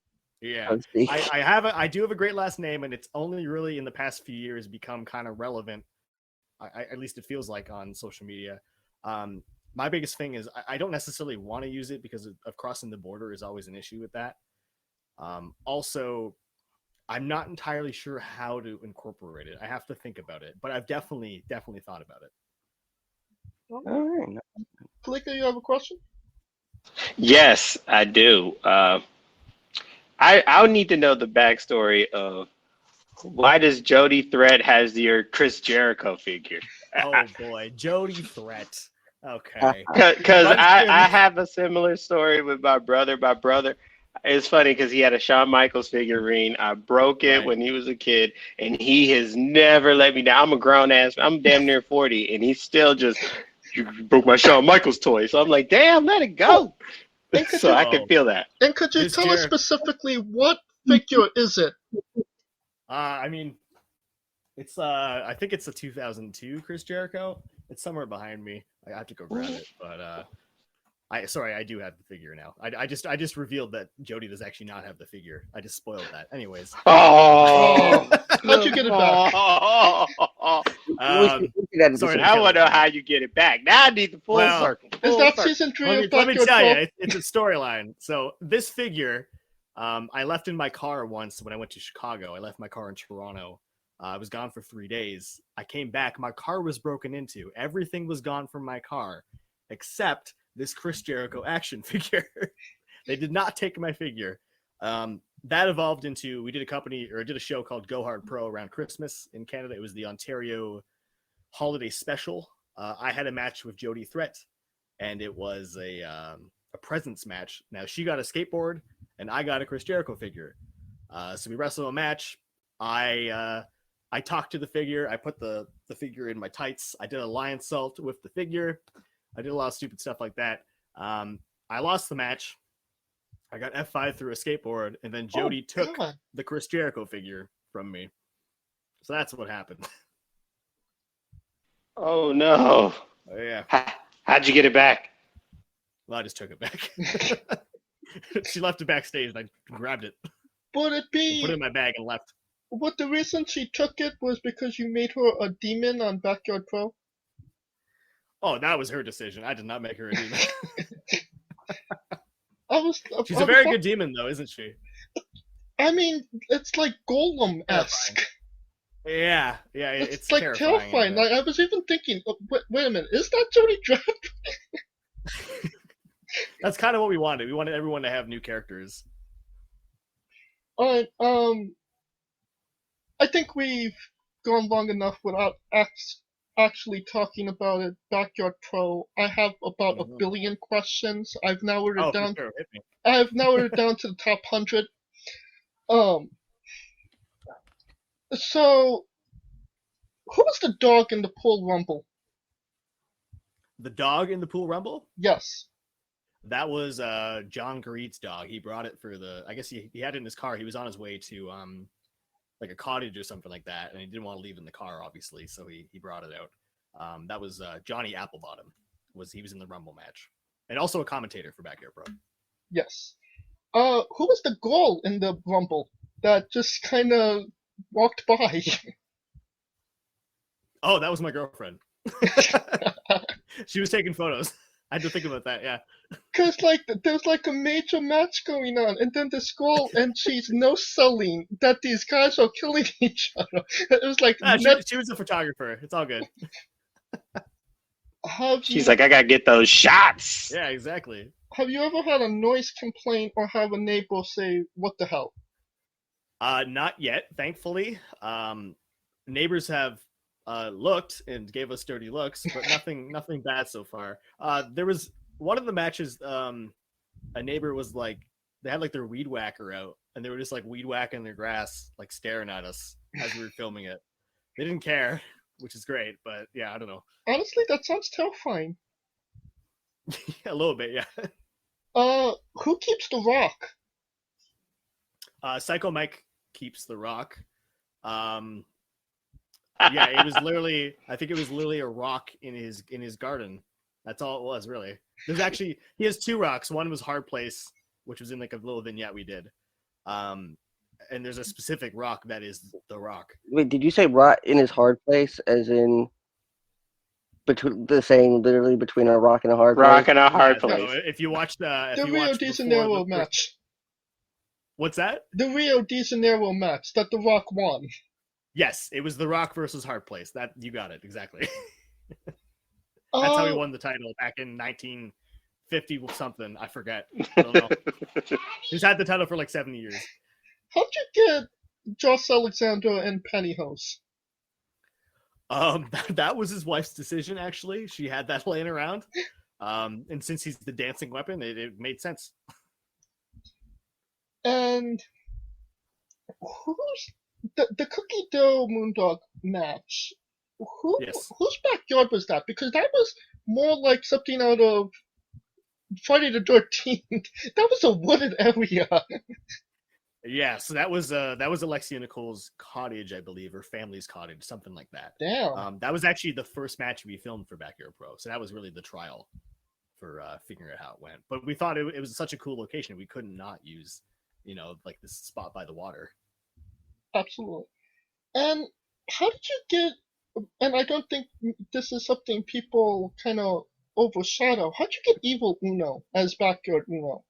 S10: Yeah, I do have a great last name, and it's only really in the past few years become kind of relevant. At least it feels like on social media. My biggest thing is I don't necessarily want to use it because of crossing the border is always an issue with that. Also, I'm not entirely sure how to incorporate it. I have to think about it, but I've definitely thought about it.
S9: All right.
S8: Kalika, you have a question?
S11: Yes, I do. I'll need to know the backstory of why does Jody Threat has your Chris Jericho figure?
S10: Oh boy, Jody Threat. Okay.
S11: Because I have a similar story with my brother. My brother, it's funny because he had a Shawn Michaels figurine. I broke it when he was a kid, and he has never let me down. I'm a grown ass. I'm damn near 40, and he's still just, you broke my Shawn Michaels toy. So I'm like, damn, let it go. So I can feel that.
S8: And could you tell us specifically what figure is it?
S10: I mean, it's I think it's a 2002 Chris Jericho. It's somewhere behind me. I have to go grab it, but I do have the figure now. I just revealed that Jody does actually not have the figure. I just spoiled that. Anyways.
S11: Oh,
S8: how'd you get it back?
S11: Sorry, I want to know how you get it back. Now I need the full circle.
S8: Is that season 3 of
S10: Let me tell you, it's a storyline. So this figure, I left in my car once when I went to Chicago. I left my car in Toronto. I was gone for 3 days. I came back. My car was broken into. Everything was gone from my car, except this Chris Jericho action figure. They did not take my figure. That evolved into, we did a show called Go Hard Pro around Christmas in Canada. It was the Ontario holiday special. I had a match with Jody Threat, and it was a presents match. Now she got a skateboard, and I got a Chris Jericho figure. So we wrestled a match. I talked to the figure. I put the figure in my tights. I did a lion salt with the figure. I did a lot of stupid stuff like that. I lost the match. I got F5 through a skateboard, and then Jody took the Chris Jericho figure from me. So that's what happened.
S11: Oh, no.
S10: Oh, yeah.
S11: How'd you get it back?
S10: Well, I just took it back. She left it backstage, and I grabbed it.
S8: Would it be...
S10: Put it in my bag and left.
S8: what the reason she took it was because you made her a demon on Backyard Pro?
S10: Oh, that was her decision. I did not make her a demon. She's
S8: I
S10: a very
S8: was-
S10: good demon, though, isn't she?
S8: I mean, it's like Golem-esque.
S10: Yeah, it's
S8: like
S10: terrifying.
S8: Like, I was even thinking, wait a minute, is that Jody Draft?
S10: That's kind of what we wanted. We wanted everyone to have new characters.
S8: Alright, I think we've gone long enough without actually talking about it. Backyard Pro. I have about a billion questions. I've narrowed it down.
S10: Sure. Hit me.
S8: I've narrowed it down to the top 100. So, who was the dog in the pool rumble?
S10: The dog in the pool rumble?
S8: Yes.
S10: That was John Gareet's dog. He brought it for the. I guess he had it in his car. He was on his way to like a cottage or something like that, and he didn't want to leave in the car, obviously, so he brought it out. That was Johnny Applebottom. He was in the rumble match, and also a commentator for Backyard Pro.
S8: Yes. Who was the girl in the rumble that just kind of walked by?
S10: Oh, that was my girlfriend. She was taking photos. I had to think about that, yeah.
S8: Because, like, there's, like, a major match going on, and then this girl, and she's no-selling that these guys are killing each other. It was like...
S10: she was a photographer. It's all good.
S11: She's like, I gotta get those shots!
S10: Yeah, exactly.
S8: Have you ever had a noise complaint or have a neighbor say, what the hell?
S10: Not yet, thankfully. Neighbors have looked and gave us dirty looks, but nothing bad so far. There was one of the matches, a neighbor was like, they had like their weed whacker out, and they were just like weed whacking their grass, like staring at us as we were filming it. They didn't care, which is great, but yeah, I don't know.
S8: Honestly, that sounds terrifying.
S10: A little bit, yeah.
S8: Who keeps the rock?
S10: Psycho Mike keeps the rock. Yeah, it was literally. I think it was literally a rock in his garden. That's all it was, really. There's actually he has two rocks. One was Hard Place, which was in like a little vignette we did. And there's a specific rock that is the rock.
S9: Wait, did you say rock in his hard place, as in between the saying literally between a rock and a hard place?
S11: Rock and a hard
S10: So
S11: place.
S10: if you watch the
S8: Rio de Janeiro match.
S10: What's that?
S8: The Rio de Janeiro match that The Rock won.
S10: Yes, it was The Rock versus Hard Place. That you got it exactly. That's how he won the title back in 1950 something. I forget. I don't know. He's had the title for like 70 years.
S8: How'd you get Josh Alexander and Pantyhose?
S10: That was his wife's decision. Actually, she had that laying around. And since he's the dancing weapon, it made sense.
S8: And who's the Cookie Dough Moondog match? Whose backyard was that? Because that was more like something out of Friday the 13th. That was a wooded area.
S10: Yeah, so that was Alexia Nicole's cottage, I believe, or family's cottage, something like that.
S8: Damn.
S10: That was actually the first match we filmed for Backyard Pro, so that was really the trial for figuring out how it went. But we thought it was such a cool location, we couldn't not use, like this spot by the water.
S8: Absolutely. And how did you get? And I don't think this is something people kind of overshadow. How'd you get Evil Uno as Backyard Uno?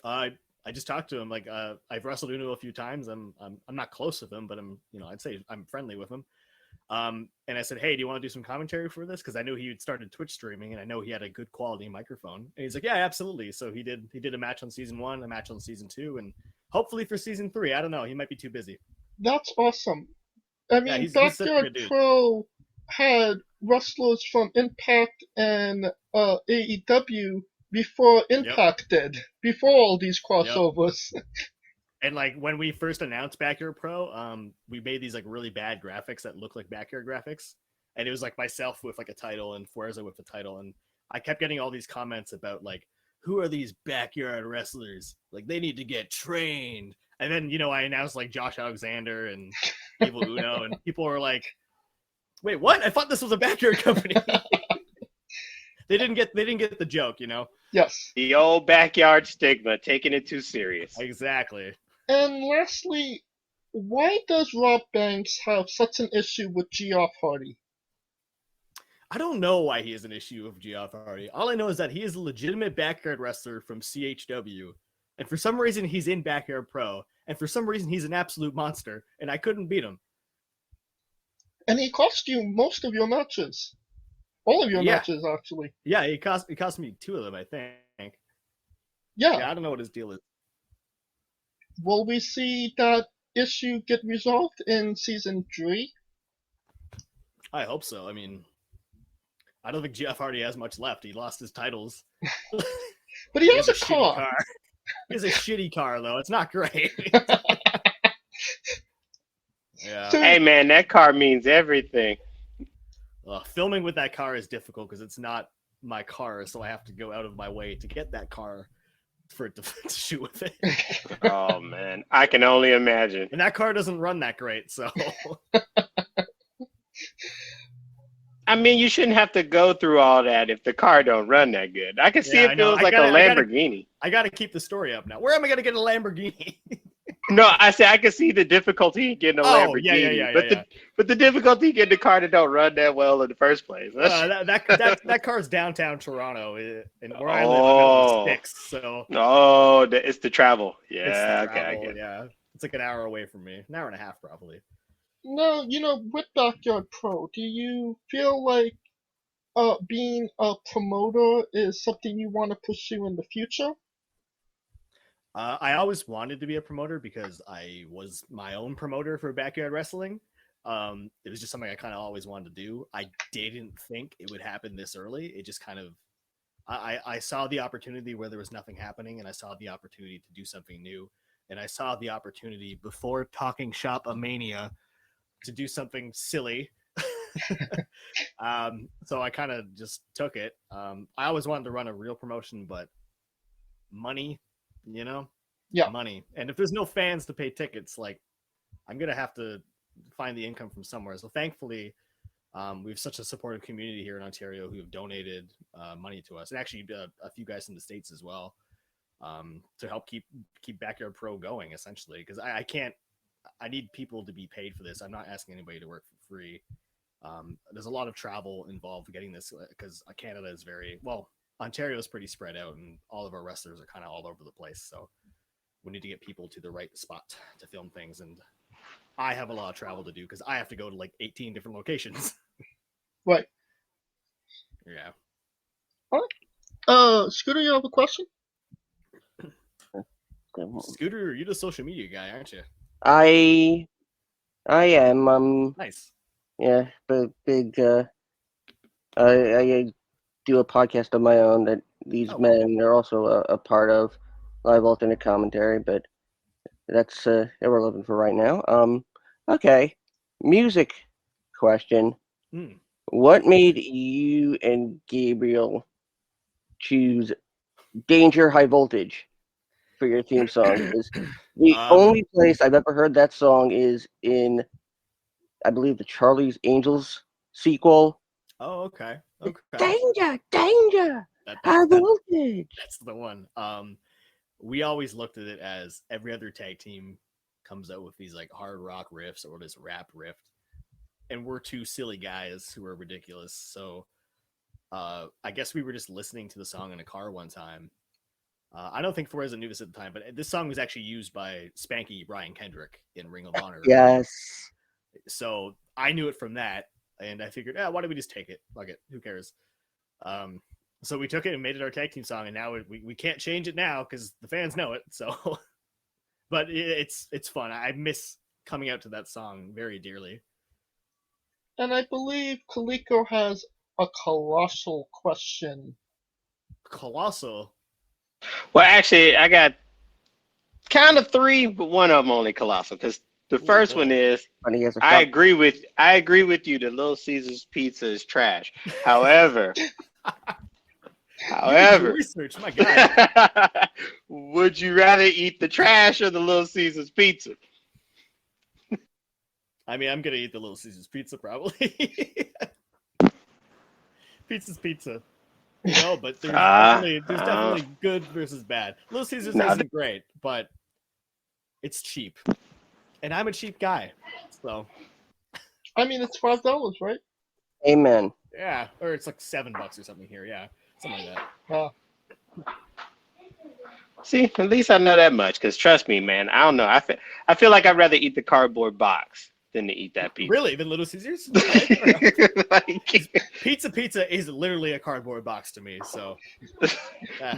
S10: I just talked to him. Like I've wrestled Uno a few times. I'm not close with him, but I'd say I'm friendly with him. And I said, hey, do you want to do some commentary for this? Because I knew he had started Twitch streaming, and I know he had a good quality microphone. And he's like, yeah, absolutely. So he did a match on season 1, a match on season 2, and hopefully for season 3. I don't know. He might be too busy.
S8: That's awesome. I mean,
S10: he's
S8: Backyard Pro had wrestlers from Impact and AEW before Impact did, before all these crossovers.
S10: Yep. And like when we first announced Backyard Pro, we made these like really bad graphics that look like Backyard graphics, and it was like myself with like a title and Fuerza with the title, and I kept getting all these comments about like, who are these backyard wrestlers? Like they need to get trained. And then I announced like Josh Alexander and Evil Uno, and people were like, wait, what? I thought this was a backyard company. They didn't get the joke,
S8: Yes.
S11: The old backyard stigma, taking it too serious.
S10: Exactly.
S8: And lastly, why does Rob Banks have such an issue with Geoff Hardy?
S10: I don't know why he has an issue with Geoff Hardy. All I know is that he is a legitimate backyard wrestler from CHW. And for some reason, he's in Backyard Pro. And for some reason, he's an absolute monster. And I couldn't beat him.
S8: And he cost you most of your matches. All of your matches, actually.
S10: Yeah, it cost me 2 of them, I think.
S8: Yeah.
S10: I don't know what his deal is.
S8: Will we see that issue get resolved in season 3?
S10: I hope so. I mean, I don't think Geoff Hardy has much left. He lost his titles.
S8: But he has a car.
S10: He has a shitty car, though. It's not great. Yeah.
S11: Hey, man, that car means everything.
S10: Filming with that car is difficult because it's not my car, so I have to go out of my way to get that car for it to shoot with it.
S11: Oh, man. I can only imagine.
S10: And that car doesn't run that great, so...
S11: I mean, you shouldn't have to go through all that if the car don't run that good. I can see it feels like a Lamborghini.
S10: I got to keep the story up now. Where am I going to get a Lamborghini?
S11: No, I say I can see the difficulty in getting a Lamborghini. But the difficulty in getting a car that don't run that well in the first place.
S10: That car's downtown Toronto, and where I live, I'm 6. So.
S11: Oh, it's the travel. Yeah,
S10: it's the
S11: okay,
S10: travel,
S11: I get it.
S10: Yeah, it's like an hour away from me, an hour and a half probably.
S8: No, with Backyard Pro, do you feel like being a promoter is something you want to pursue in the future?
S10: I always wanted to be a promoter because I was my own promoter for Backyard Wrestling. It was just something I kind of always wanted to do. I didn't think it would happen this early. It just kind of, I saw the opportunity where there was nothing happening, and I saw the opportunity to do something new. And I saw the opportunity before Talking Shop a Mania to do something silly. So I kind of just took it. I always wanted to run a real promotion, but money, money. And if there's no fans to pay tickets, like, I'm going to have to find the income from somewhere. So thankfully, we have such a supportive community here in Ontario who have donated money to us, and actually a few guys in the States as well, to help keep Backyard Pro going, essentially, because I need people to be paid for this. I'm not asking anybody to work for free. There's a lot of travel involved getting this because Canada is Ontario is pretty spread out, and all of our wrestlers are kind of all over the place. So we need to get people to the right spot to film things. And I have a lot of travel to do because I have to go to like 18 different locations.
S8: Right.
S10: Yeah.
S8: All right. Scooter, you have a question?
S10: Scooter, you're the social media guy, aren't you?
S9: I am.
S10: Nice.
S9: Yeah, but big. I do a podcast of my own that these men are also a part of, live alternate commentary, but that's irrelevant for right now. Okay, music question. What made you and Gabriel choose Danger High Voltage for your theme song? Because the only place I've ever heard that song is in, I believe, the Charlie's Angels sequel.
S10: Oh, okay.
S9: Danger, high voltage.
S10: That's the one. We always looked at it as every other tag team comes out with these like hard rock riffs or this rap riff, and we're 2 silly guys who are ridiculous. So I guess we were just listening to the song in a car one time. I don't think Forza knew this at the time, but this song was actually used by Spanky Brian Kendrick in Ring of Honor.
S9: Yes.
S10: So I knew it from that, and I figured, why don't we just take it? Fuck it. Who cares? So we took it and made it our tag team song, and now we can't change it now because the fans know it. So, but it's fun. I miss coming out to that song very dearly.
S8: And I believe Kaliko has a colossal question.
S10: Colossal?
S11: Well, actually, I got kind of 3, but one of them only colossal. Because the first one is, I agree with you that Little Caesars Pizza is trash. However,
S10: research, my God.
S11: Would you rather eat the trash or the Little Caesars Pizza?
S10: I mean, I'm gonna eat the Little Caesars Pizza probably. Pizza's pizza. But there's definitely good versus bad. Little Caesars isn't great, but it's cheap. and I'm a cheap guy, so
S8: I mean, it's $5, right?
S9: Amen.
S10: yeah, or it's like $7 or something here. Yeah, something like that.
S11: See, at least I know that much. Because trust me, man, I don't know. I feel like I'd rather eat the cardboard box than to eat that pizza.
S10: Really, than Little Caesars? Okay.
S11: Like,
S10: Pizza is literally a cardboard box to me. So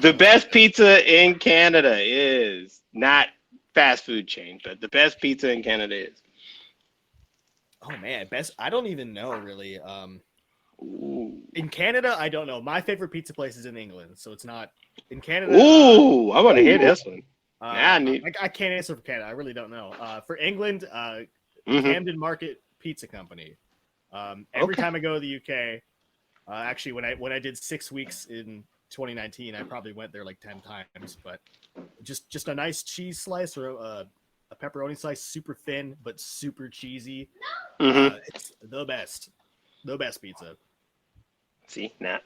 S11: the best pizza in Canada is not fast food chain, but the best pizza in Canada is.
S10: Oh man, best. I don't even know really. In Canada, I don't know. My favorite pizza place is in England, so it's not in Canada.
S11: Ooh, I want to hear this one.
S10: I can't answer for Canada. I really don't know. For England, Camden Market Pizza Company. Every time I go to the UK, actually, when I did 6 weeks in 2019, I probably went there like 10 times. But just a nice cheese slice or a pepperoni slice, super thin but super cheesy. It's the best pizza.
S11: See, now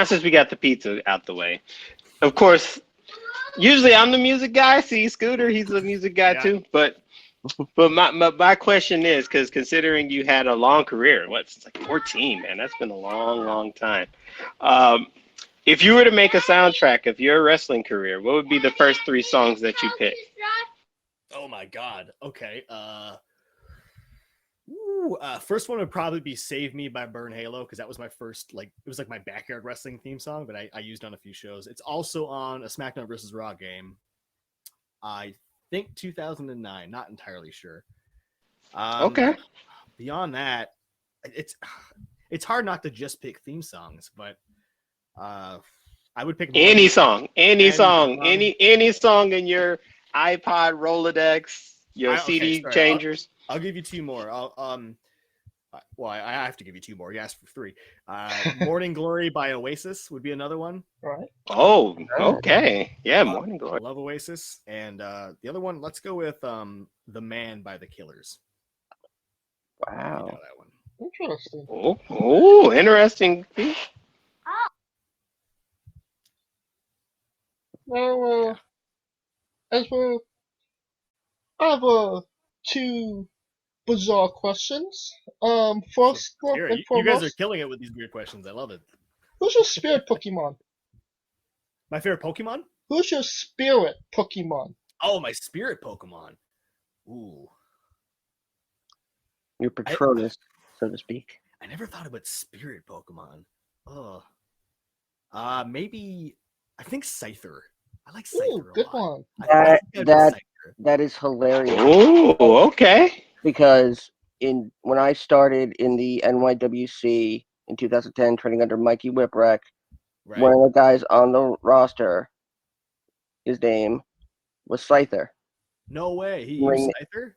S11: since we got the pizza out the way, of course, usually I'm the music guy. See, Scooter, he's a music guy too. But my question is, because considering you had a long career, since like 14, man, that's been a long time. If you were to make a soundtrack of your wrestling career, what would be the first 3 songs that you pick?
S10: Oh my God. Okay. First one would probably be "Save Me" by Burn Halo, because that was my first, it was like my backyard wrestling theme song, but I used on a few shows. It's also on a SmackDown vs. Raw game. I think 2009, not entirely sure.
S11: Okay.
S10: Beyond that, it's hard not to just pick theme songs, but I would pick
S11: any song in your iPod, Rolodex, your CD changers.
S10: I'll give you 2 more. I have to give you 2 more. You asked for 3. "Morning Glory" by Oasis would be another one.
S8: Right.
S11: Oh, okay. Yeah, "Morning Glory."
S10: I love Oasis. And the other one, let's go with "The Man" by The Killers.
S9: Wow.
S10: You know that one.
S8: Interesting.
S11: Oh, interesting.
S8: Now, I have 2 bizarre questions. First and
S10: You
S8: foremost,
S10: guys are killing it with these weird questions. I love it.
S8: who's your spirit Pokemon?
S10: My favorite Pokemon?
S8: Who's your spirit Pokemon?
S10: Oh, my spirit Pokemon. Ooh.
S9: Your Patronus, so to speak.
S10: I never thought about spirit Pokemon. Oh. Maybe I think Scyther. I like Scyther.
S8: Ooh, good one.
S9: That is hilarious.
S11: Oh, okay.
S9: Because when I started in the NYWC in 2010, training under Mikey Whipwreck, one of the guys on the roster, his name was Scyther.
S10: No way. He used Scyther?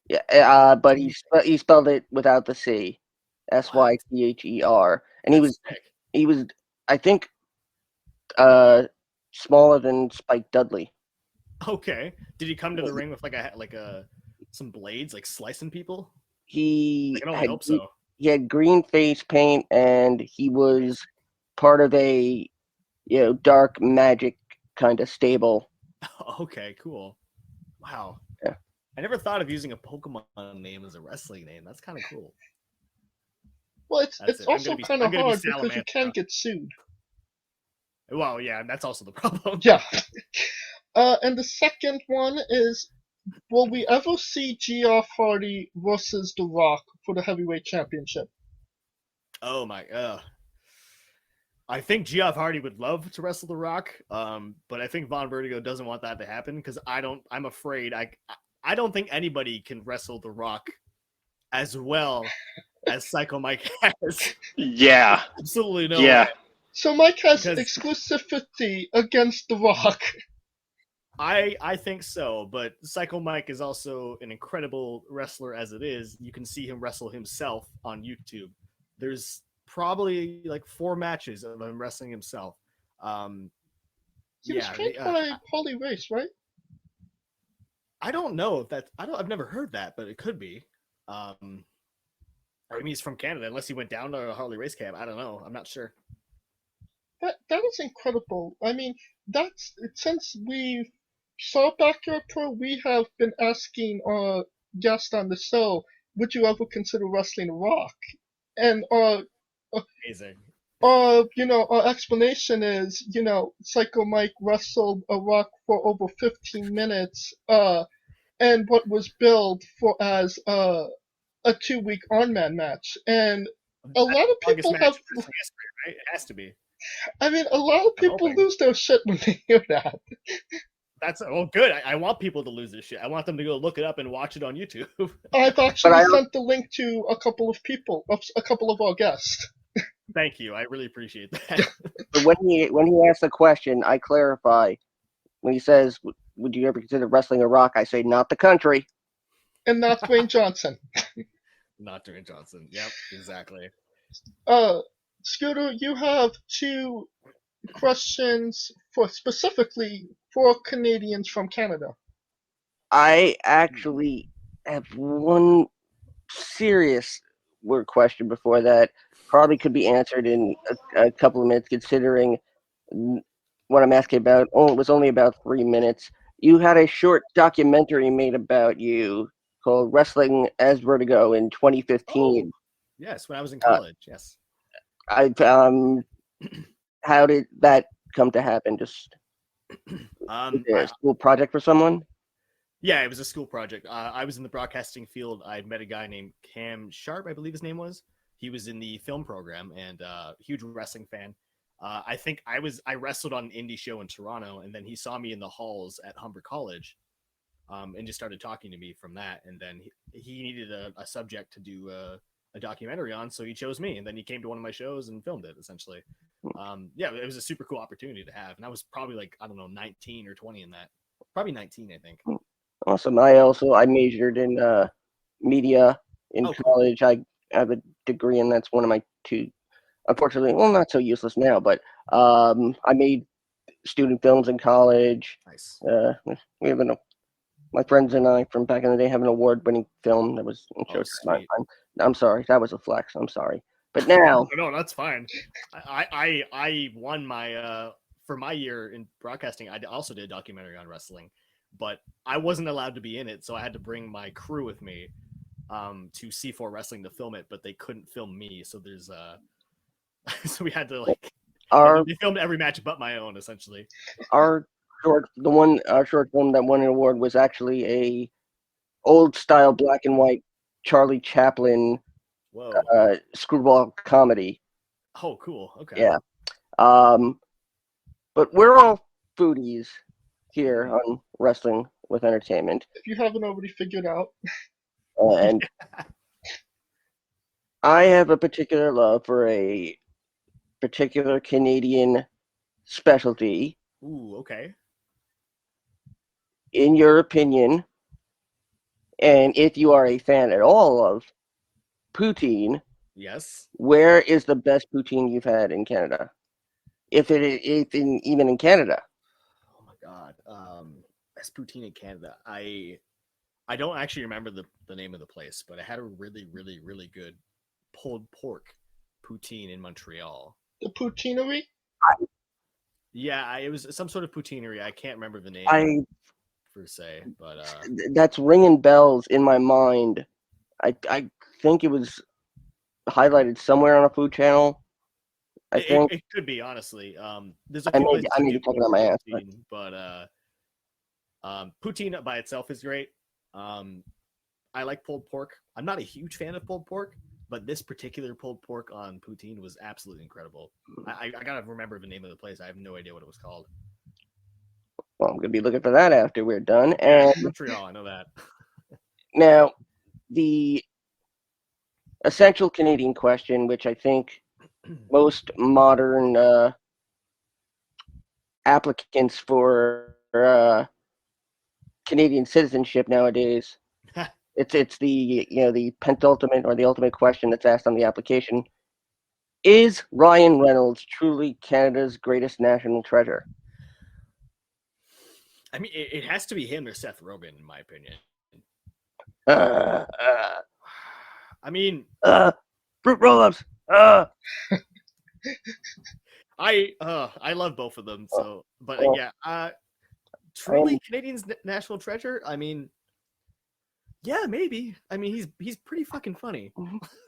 S9: Yeah, but he spelled it without the C, Syther, and he was I think smaller than Spike Dudley.
S10: Okay. Did he come to the ring with some blades, like slicing people?
S9: I
S10: don't hope so.
S9: He had green face paint, and he was part of a dark magic kind of stable.
S10: Okay, cool. Wow.
S9: Yeah.
S10: I never thought of using a Pokemon name as a wrestling name. That's kind of cool.
S8: Well, it's also kind of hard because you can get sued.
S10: Well, yeah, that's also the problem.
S8: Yeah. And the second one is, will we ever see Jeff Hardy versus The Rock for the heavyweight championship?
S10: Oh my, I think Jeff Hardy would love to wrestle The Rock, but I think Vaughn Vertigo doesn't want that to happen because I'm afraid I don't think anybody can wrestle The Rock as well as Psycho Mike has.
S11: Yeah.
S10: Absolutely no
S11: way.
S8: So Mike has exclusivity against The Rock.
S10: I think so, but Psycho Mike is also an incredible wrestler as it is. You can see him wrestle himself on YouTube. There's probably 4 matches of him wrestling himself.
S8: He was trained by Harley Race, right?
S10: I don't know if I've never heard that, but it could be. I mean, he's from Canada, unless he went down to a Harley Race camp. I don't know. I'm not sure.
S8: That is incredible. I mean, since we've so back here, Pro, we have been asking our guest on the show, would you ever consider wrestling a rock? And
S10: Amazing.
S8: our explanation is, Psycho Mike wrestled a rock for over 15 minutes, and what was billed for as a 2-week on-man match. And a lot of people have,
S10: history, right? It has to be.
S8: I mean, a lot of people lose their shit when they hear that.
S10: That's good. I want people to lose their shit. I want them to go look it up and watch it on YouTube.
S8: I've actually sent the link to a couple of people, a couple of our guests.
S10: Thank you. I really appreciate that.
S9: But when he asks the question, I clarify. When he says, "Would you ever consider wrestling a rock?" I say, "Not the country."
S8: And not Dwayne Johnson.
S10: Not Dwayne Johnson. Yep, exactly.
S8: Scooter, you have 2 questions specifically for Canadians from Canada.
S9: I actually have one serious word question before that. Probably could be answered in a couple of minutes, considering what I'm asking about. It was only about 3 minutes. You had a short documentary made about you called "Wrestling as Vertigo" in 2015.
S10: Yes, when I was in college. Yes.
S9: How did that come to happen? Just a school project for someone?
S10: Yeah, it was a school project. I was in the broadcasting field. I met a guy named Cam Sharp, I believe his name was. He was in the film program and huge wrestling fan. I think I wrestled on an indie show in Toronto, and then he saw me in the halls at Humber College, and just started talking to me from that. And then he needed a subject to do a documentary on, so he chose me. And then he came to one of my shows and filmed it, essentially. Yeah, it was a super cool opportunity to have. And I was probably like, I don't know, 19 or 20 in that. Probably 19, I think.
S9: Awesome. I majored in media in college. Cool. I have a degree, and that's one of my 2. Unfortunately, well, not so useless now, but I made student films in college.
S10: Nice.
S9: We have my friends and I from back in the day have an award-winning film that was in shows. I'm sorry, that was a flex. I'm sorry, but now
S10: no, that's fine. I won my for my year in broadcasting. I also did a documentary on wrestling, but I wasn't allowed to be in it, so I had to bring my crew with me to C4 Wrestling to film it, but they couldn't film me. So there's so we had to they filmed every match but my own, essentially.
S9: Our short film that won an award was actually a old style black and white Charlie Chaplin screwball comedy.
S10: Oh, cool. Okay.
S9: Yeah. But we're all foodies here on Wrestling with Entertainment.
S8: If you haven't already figured out.
S9: And I have a particular love for a particular Canadian specialty.
S10: Ooh, okay.
S9: In your opinion, and if you are a fan at all of poutine,
S10: yes,
S9: where is the best poutine you've had in Canada? Even in Canada.
S10: Oh my God, best poutine in Canada. I don't actually remember the name of the place, but I had a really, really, really good pulled pork poutine in Montreal.
S8: The poutineery?
S10: Yeah, it was some sort of poutineery. I can't remember the name per se, but
S9: that's ringing bells in my mind. I think it was highlighted somewhere on a food channel. I think
S10: it could be, honestly. There's
S9: I may be talking on my ass,
S10: but poutine by itself is great. I like pulled pork. I'm not a huge fan of pulled pork, but this particular pulled pork on poutine was absolutely incredible. I gotta remember the name of the place. I have no idea what it was called.
S9: Well, I'm gonna be looking for that after we're done. And
S10: Montreal, I know that.
S9: Now, the essential Canadian question, which I think most modern applicants for Canadian citizenship nowadays, it's the the penultimate or the ultimate question that's asked on the application. Is Ryan Reynolds truly Canada's greatest national treasure?
S10: I mean, it has to be him or Seth Rogen, in my opinion. I mean,
S9: fruit roll-ups.
S10: I love both of them. So, but yeah, truly Canadian's national treasure? I mean, yeah, maybe. I mean, he's pretty fucking funny.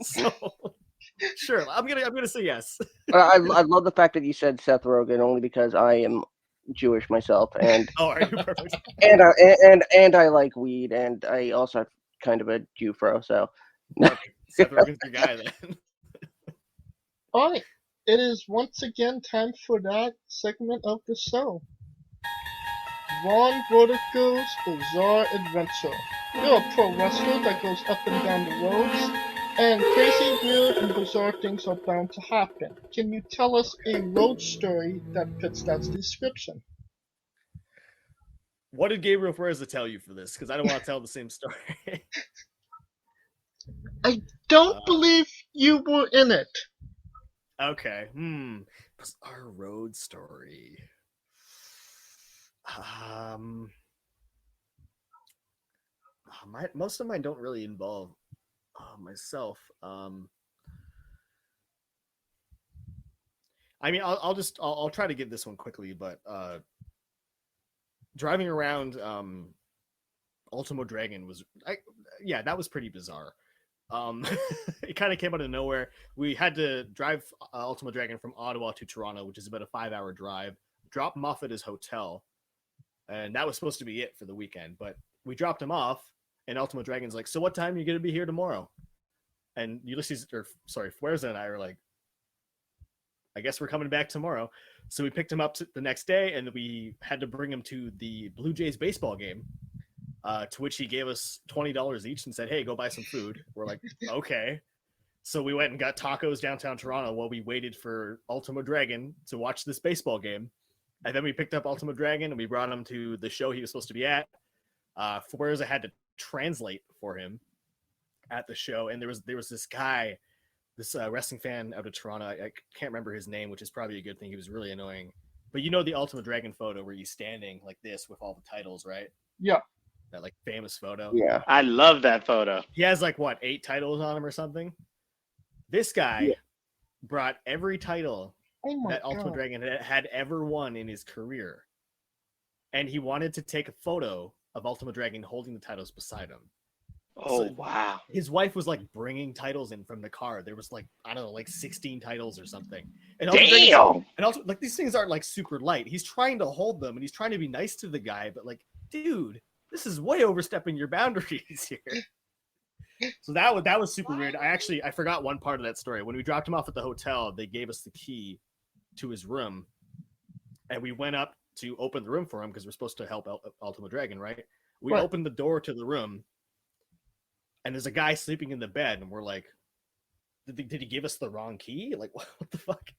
S10: So sure, I'm gonna say yes.
S9: I love the fact that you said Seth Rogen only because I am Jewish myself, and
S10: Oh, are you perfect?
S9: and I like weed, and I also have kind of a Jew-fro, so
S10: Seth Rogen's your guy then.
S8: Alright, it is once again time for that segment of the show. Vaughn Vertigo's Bizarre Adventure. You're a pro wrestler that goes up and down the roads, and crazy, weird, and bizarre things are bound to happen. Can you tell us a road story that fits that description?
S10: What did Gabriel Fuerza tell you for this? Because I don't want to tell the same story.
S8: I don't believe you were in it.
S10: Okay. Bizarre road story. Most of mine don't really involve myself. I mean, I'll try to get this one quickly, but driving around Ultimo Dragon that was pretty bizarre. It kind of came out of nowhere. We had to drive Ultimo Dragon from Ottawa to Toronto, which is about a 5-hour drive. Drop him off at his hotel, and that was supposed to be it for the weekend. But we dropped him off, and Ultimo Dragon's like, "So what time are you going to be here tomorrow?" And Fuerza and I are like, "I guess we're coming back tomorrow." So we picked him up the next day, and we had to bring him to the Blue Jays baseball game. To which he gave us $20 each and said, "Hey, go buy some food." We're like, okay. So we went and got tacos downtown Toronto while we waited for Ultimo Dragon to watch this baseball game. And then we picked up Ultimo Dragon and we brought him to the show he was supposed to be at. Fuerza had to translate for him at the show. And there was this guy, this wrestling fan out of Toronto. I can't remember his name, which is probably a good thing. He was really annoying. But you know the Ultimo Dragon photo where he's standing like this with all the titles, right?
S8: Yeah.
S10: That like famous photo.
S9: Yeah.
S11: I love that photo.
S10: He has like 8 titles on him or something. This guy brought every title that Ultimo Dragon had ever won in his career. And he wanted to take a photo of Ultimo Dragon holding the titles beside him.
S11: Oh, wow.
S10: His wife was like bringing titles in from the car. There was like, I don't know, like 16 titles or something. And
S11: damn!
S10: And also, like, these things aren't like super light. He's trying to hold them and he's trying to be nice to the guy, but like, dude, this is way overstepping your boundaries here. So that was super weird. I forgot one part of that story. When we dropped him off at the hotel, they gave us the key to his room, and we went up to open the room for him because we're supposed to help Ultimo Dragon, right? We opened the door to the room, and there's a guy sleeping in the bed, and we're like, did he give us the wrong key? Like, what the fuck?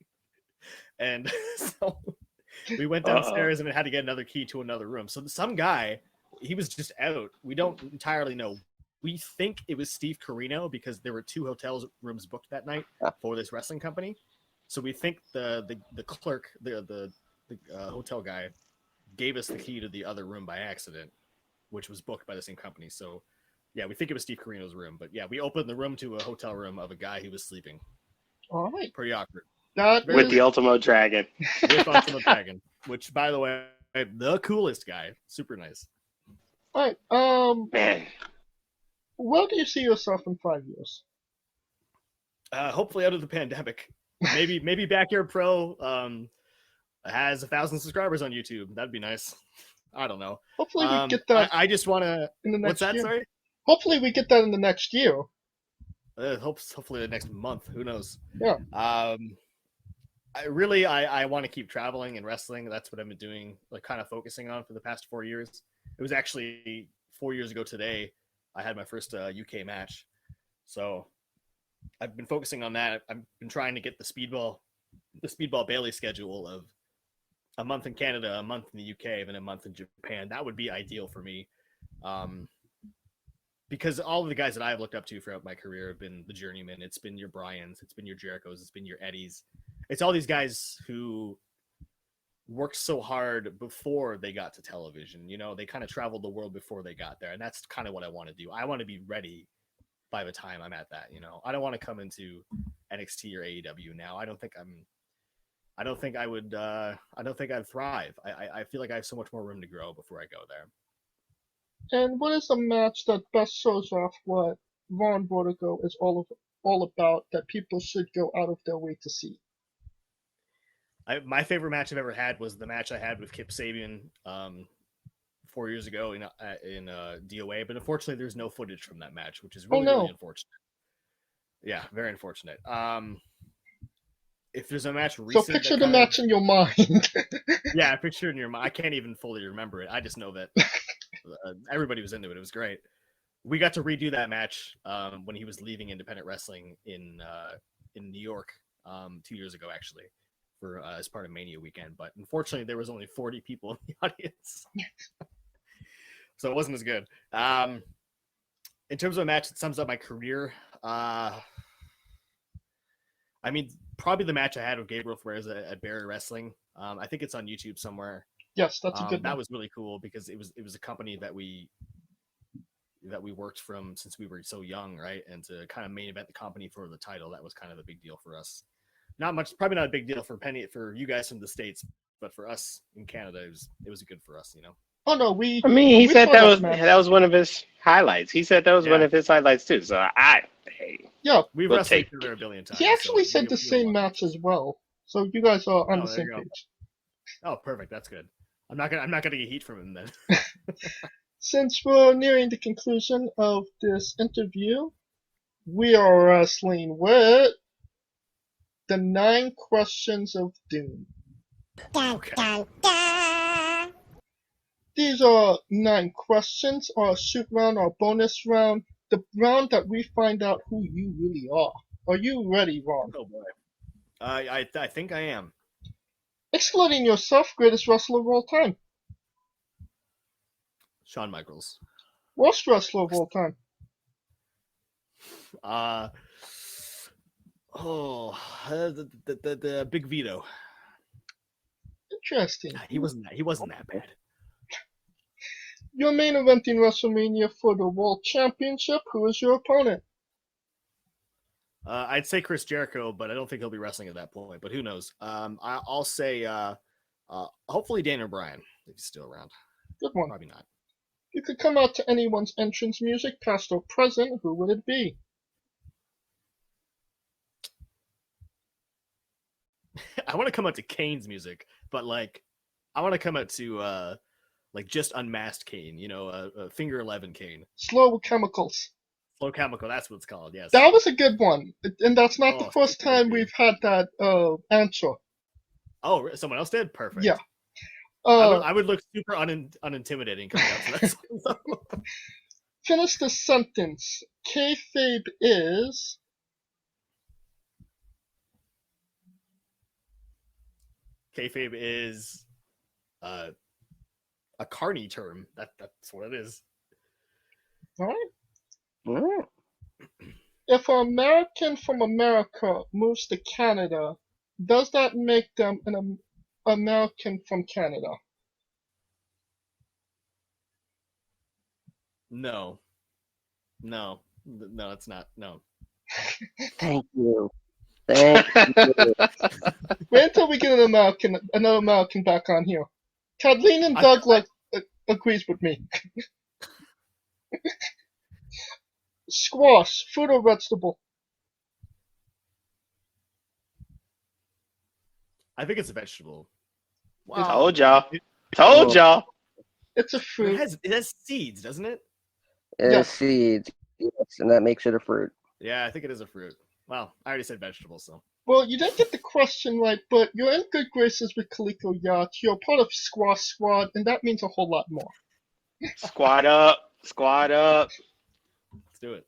S10: And so we went downstairs and had to get another key to another room. So some guy, he was just out. We don't entirely know. We think it was Steve Carino because there were 2 hotel rooms booked that night for this wrestling company. So we think the clerk, the hotel guy, gave us the key to the other room by accident, which was booked by the same company. So yeah, we think it was Steve Carino's room. But yeah, we opened the room to a hotel room of a guy who was sleeping.
S8: All right.
S10: Pretty awkward.
S11: With the Ultimo Dragon.
S10: With Ultimo Dragon, which, by the way, the coolest guy. Super nice.
S8: All right.
S11: Man.
S8: Where do you see yourself in 5 years?
S10: Hopefully out of the pandemic. Maybe Backyard Pro has 1,000 subscribers on YouTube. That'd be nice. I don't know.
S8: Hopefully we get that.
S10: I just want to.
S8: In the next
S10: What's that?
S8: year.
S10: Sorry.
S8: Hopefully we get that in the next year.
S10: Hopefully the next month. Who knows?
S8: Yeah.
S10: I want to keep traveling and wrestling. That's what I've been doing, like kind of focusing on for the past 4 years. It was actually 4 years ago today I had my first UK match. So I've been focusing on that. I've been trying to get the Speedball Bailey schedule of a month in Canada, a month in the UK, and a month in Japan. That would be ideal for me. Because all of the guys that I've looked up to throughout my career have been the journeymen. It's been your Bryans, it's been your Jerichos, it's been your Eddies. It's all these guys who worked so hard before they got to television. You know, they kind of traveled the world before they got there. And that's kind of what I want to do. I want to be ready by the time I'm at that, you know. I don't want to come into NXT or AEW now. I don't think I'm I don't think I would. I don't think I'd thrive. I feel like I have so much more room to grow before I go there.
S8: And what is a match that best shows off what Vaughn Vertigo is all about that people should go out of their way to see?
S10: My favorite match I've ever had was the match I had with Kip Sabian 4 years ago in DOA, but unfortunately there's no footage from that match, which is really unfortunate. Yeah, very unfortunate. If there's a match recent,
S8: so picture the match in your mind.
S10: Yeah, picture it in your mind. I can't even fully remember it. I just know that everybody was into it. It was great. We got to redo that match when he was leaving independent wrestling in New York 2 years ago, actually, for as part of Mania weekend. But unfortunately, there was only 40 people in the audience, so it wasn't as good. In terms of a match that sums up my career, I mean, probably the match I had with Gabriel Flores at Barry Wrestling. I think it's on YouTube somewhere.
S8: Yes, that's a good one.
S10: That was really cool because it was a company that we worked from since we were so young, right? And to kind of main event the company for the title, that was kind of a big deal for us. Not much, probably not a big deal for you guys from the States, but for us in Canada, it was good for us, you know.
S8: Oh no,
S11: he said that was one of his highlights. He said that was one of his highlights too. So
S10: we've wrestled each other a billion times.
S8: He actually said the same match as well. So you guys are on the same page.
S10: Oh, perfect. That's good. I'm not gonna get heat from him then.
S8: Since we're nearing the conclusion of this interview, we are wrestling with the 9 questions of doom.
S10: Okay.
S8: These are 9 questions, or shoot round, or bonus round. The round that we find out who you really are. Are you ready, Ron?
S10: Oh boy. I think I am.
S8: Excluding yourself, greatest wrestler of all time.
S10: Shawn Michaels.
S8: Worst wrestler of all time.
S10: The Big Vito.
S8: Interesting.
S10: He wasn't that bad.
S8: Your main event in WrestleMania for the World Championship. Who is your opponent?
S10: I'd say Chris Jericho, but I don't think he'll be wrestling at that point. But who knows? I'll say hopefully Daniel Bryan if he's still around.
S8: Good one.
S10: Probably not.
S8: You could come out to anyone's entrance music, past or present. Who would it be?
S10: I want to come out to Kane's music, but I want to come out to just unmasked Kane. You know, Finger 11 Kane.
S8: Slow Chemicals.
S10: Slow Chemical, that's what it's called. Yes.
S8: That was a good one, and that's not the first time we've had that answer.
S10: Oh, someone else did? Perfect.
S8: Yeah.
S10: I would look super unintimidating coming out to that.
S8: Finish the sentence. Kayfabe is.
S10: Kayfabe is a carny term. That's what it is.
S8: All right. If an American from America moves to Canada, does that make them an American from Canada?
S10: No, it's not. No.
S9: Thank you. Thank you.
S8: Wait until we get another American back on here. Kathleen and Doug agrees with me. Squash, fruit or vegetable?
S10: I think it's a vegetable.
S11: Wow. Told y'all.
S8: It's a fruit.
S10: It has seeds, doesn't it?
S9: It has seeds, yes, and that makes it a fruit.
S10: Yeah, I think it is a fruit. Well, I already said vegetable, so.
S8: Well, you didn't get the question right, but you're in good graces with Kaliko Yacht. You're part of Squash Squad, and that means a whole lot more.
S11: Squad up.
S10: Let's do it.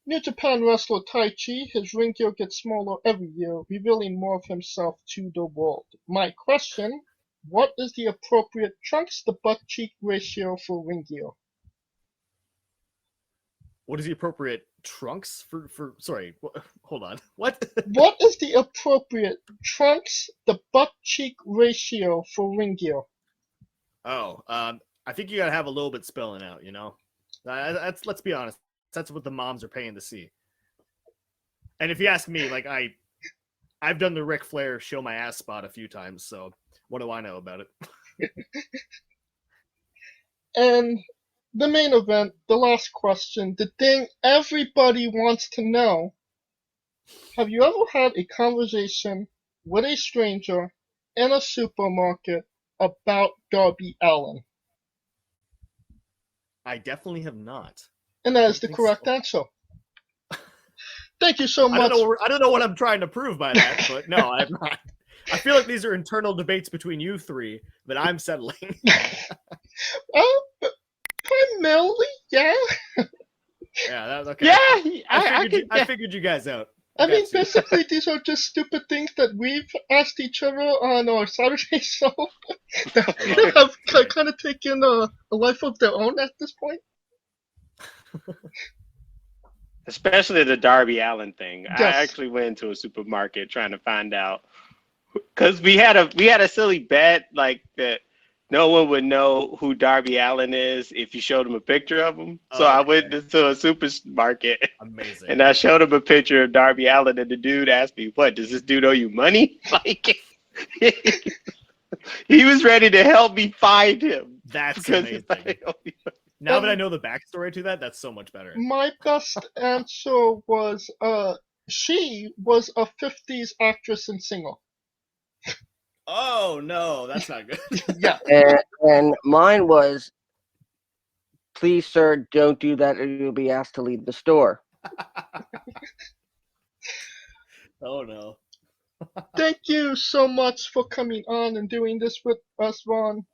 S8: New Japan wrestler Taichi, his ring gear gets smaller every year, revealing more of himself to the world. My question, what is the appropriate trunks to butt cheek ratio for ring gear?
S10: What is the appropriate trunks for sorry, hold on. What?
S8: What is the appropriate trunks to butt cheek ratio for ring gear?
S10: Oh, I think you gotta have a little bit spilling out, you know? Let's be honest. That's what the moms are paying to see. And if you ask me, I I've done the Ric Flair show my ass spot a few times, so what do I know about it?
S8: And the main event, the last question, the thing everybody wants to know. Have you ever had a conversation with a stranger in a supermarket about Darby Allin?
S10: I definitely have not.
S8: And that is the correct answer. Thank you so much.
S10: I don't know what I'm trying to prove by that, but no, I'm not. I feel like these are internal debates between you three that I'm settling.
S8: Primarily, yeah.
S10: Yeah, okay.
S11: Yeah,
S10: I figured you guys out.
S8: I mean, basically, these are just stupid things that we've asked each other on our Saturday show that have kind of taken a life of their own at this point.
S11: Especially the Darby Allin thing.
S8: Yes.
S11: I actually went into a supermarket trying to find out, because we had a silly bet like that no one would know who Darby Allin is if you showed them a picture of him. So I went into a supermarket.
S10: Amazing.
S11: And I showed him a picture of Darby Allin, and the dude asked me, "What, does this dude owe you money?" Like, he was ready to help me find him.
S10: That's amazing. Now that I know the backstory to that, that's so much better.
S8: My best answer was she was a 50s actress and singer.
S10: Oh, no, that's not good.
S8: Yeah.
S9: And mine was, "Please, sir, don't do that or you'll be asked to leave the store."
S10: Oh, no.
S8: Thank you so much for coming on and doing this with us, Vaughn.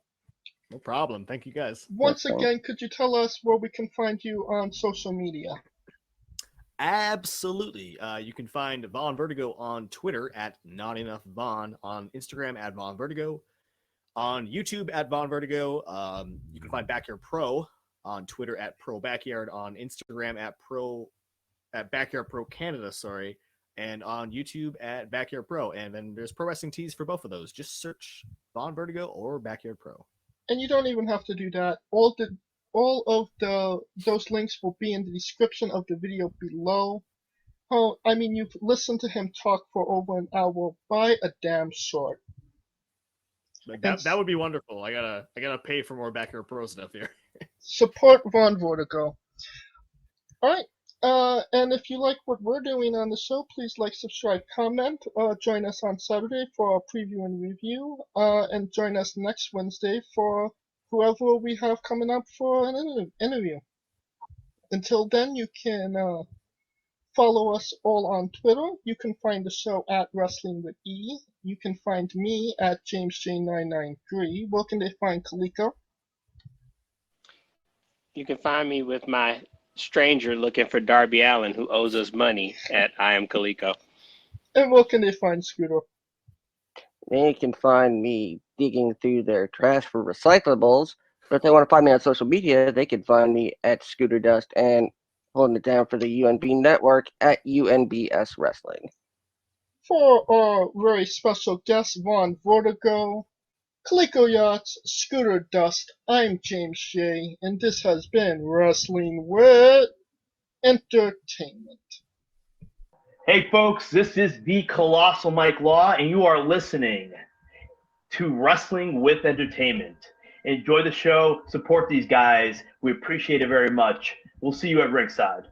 S10: No problem. Thank you, guys.
S8: Once again, could you tell us where we can find you on social media?
S10: Absolutely. You can find Vaughn Vertigo on Twitter at Not Enough Vaughn, on Instagram at Vaughn Vertigo, on YouTube at Vaughn Vertigo. You can find Backyard Pro on Twitter at Pro Backyard, on Instagram at Backyard Pro Canada, sorry, and on YouTube at Backyard Pro. And then there's pro wrestling tees for both of those. Just search Vaughn Vertigo or Backyard Pro.
S8: And you don't even have to do that. All of those links will be in the description of the video below. Oh, I mean, you've listened to him talk for over an hour. Buy a damn short.
S10: Like that would be wonderful. I gotta pay for more Backyard Pro stuff here.
S8: Support Vaughn Vertigo. Alright, and if you like what we're doing on the show, please like, subscribe, comment. Join us on Saturday for our preview and review. And join us next Wednesday for whoever we have coming up for an interview. Until then, you can follow us all on Twitter. You can find the show at Wrestling with E. You can find me at JamesJ993. Where can they find Kalika?
S11: You can find me with my stranger looking for Darby Allin, who owes us money, at I Am Kaliko.
S8: And where can they find Scooter?
S9: They can find me digging through their trash for recyclables. But if they want to find me on social media, they can find me at Scooter Dust and holding it down for the UNB network at UNBS Wrestling.
S8: For our very special guest, Vaughn Vertigo, Kaliko Yachts, Scooter Dust, I'm James J, and this has been Wrestling with Entertainment.
S3: Hey folks, this is the Colossal Mike Law, and you are listening to Wrestling with Entertainment. Enjoy the show, support these guys. We appreciate it very much. We'll see you at ringside.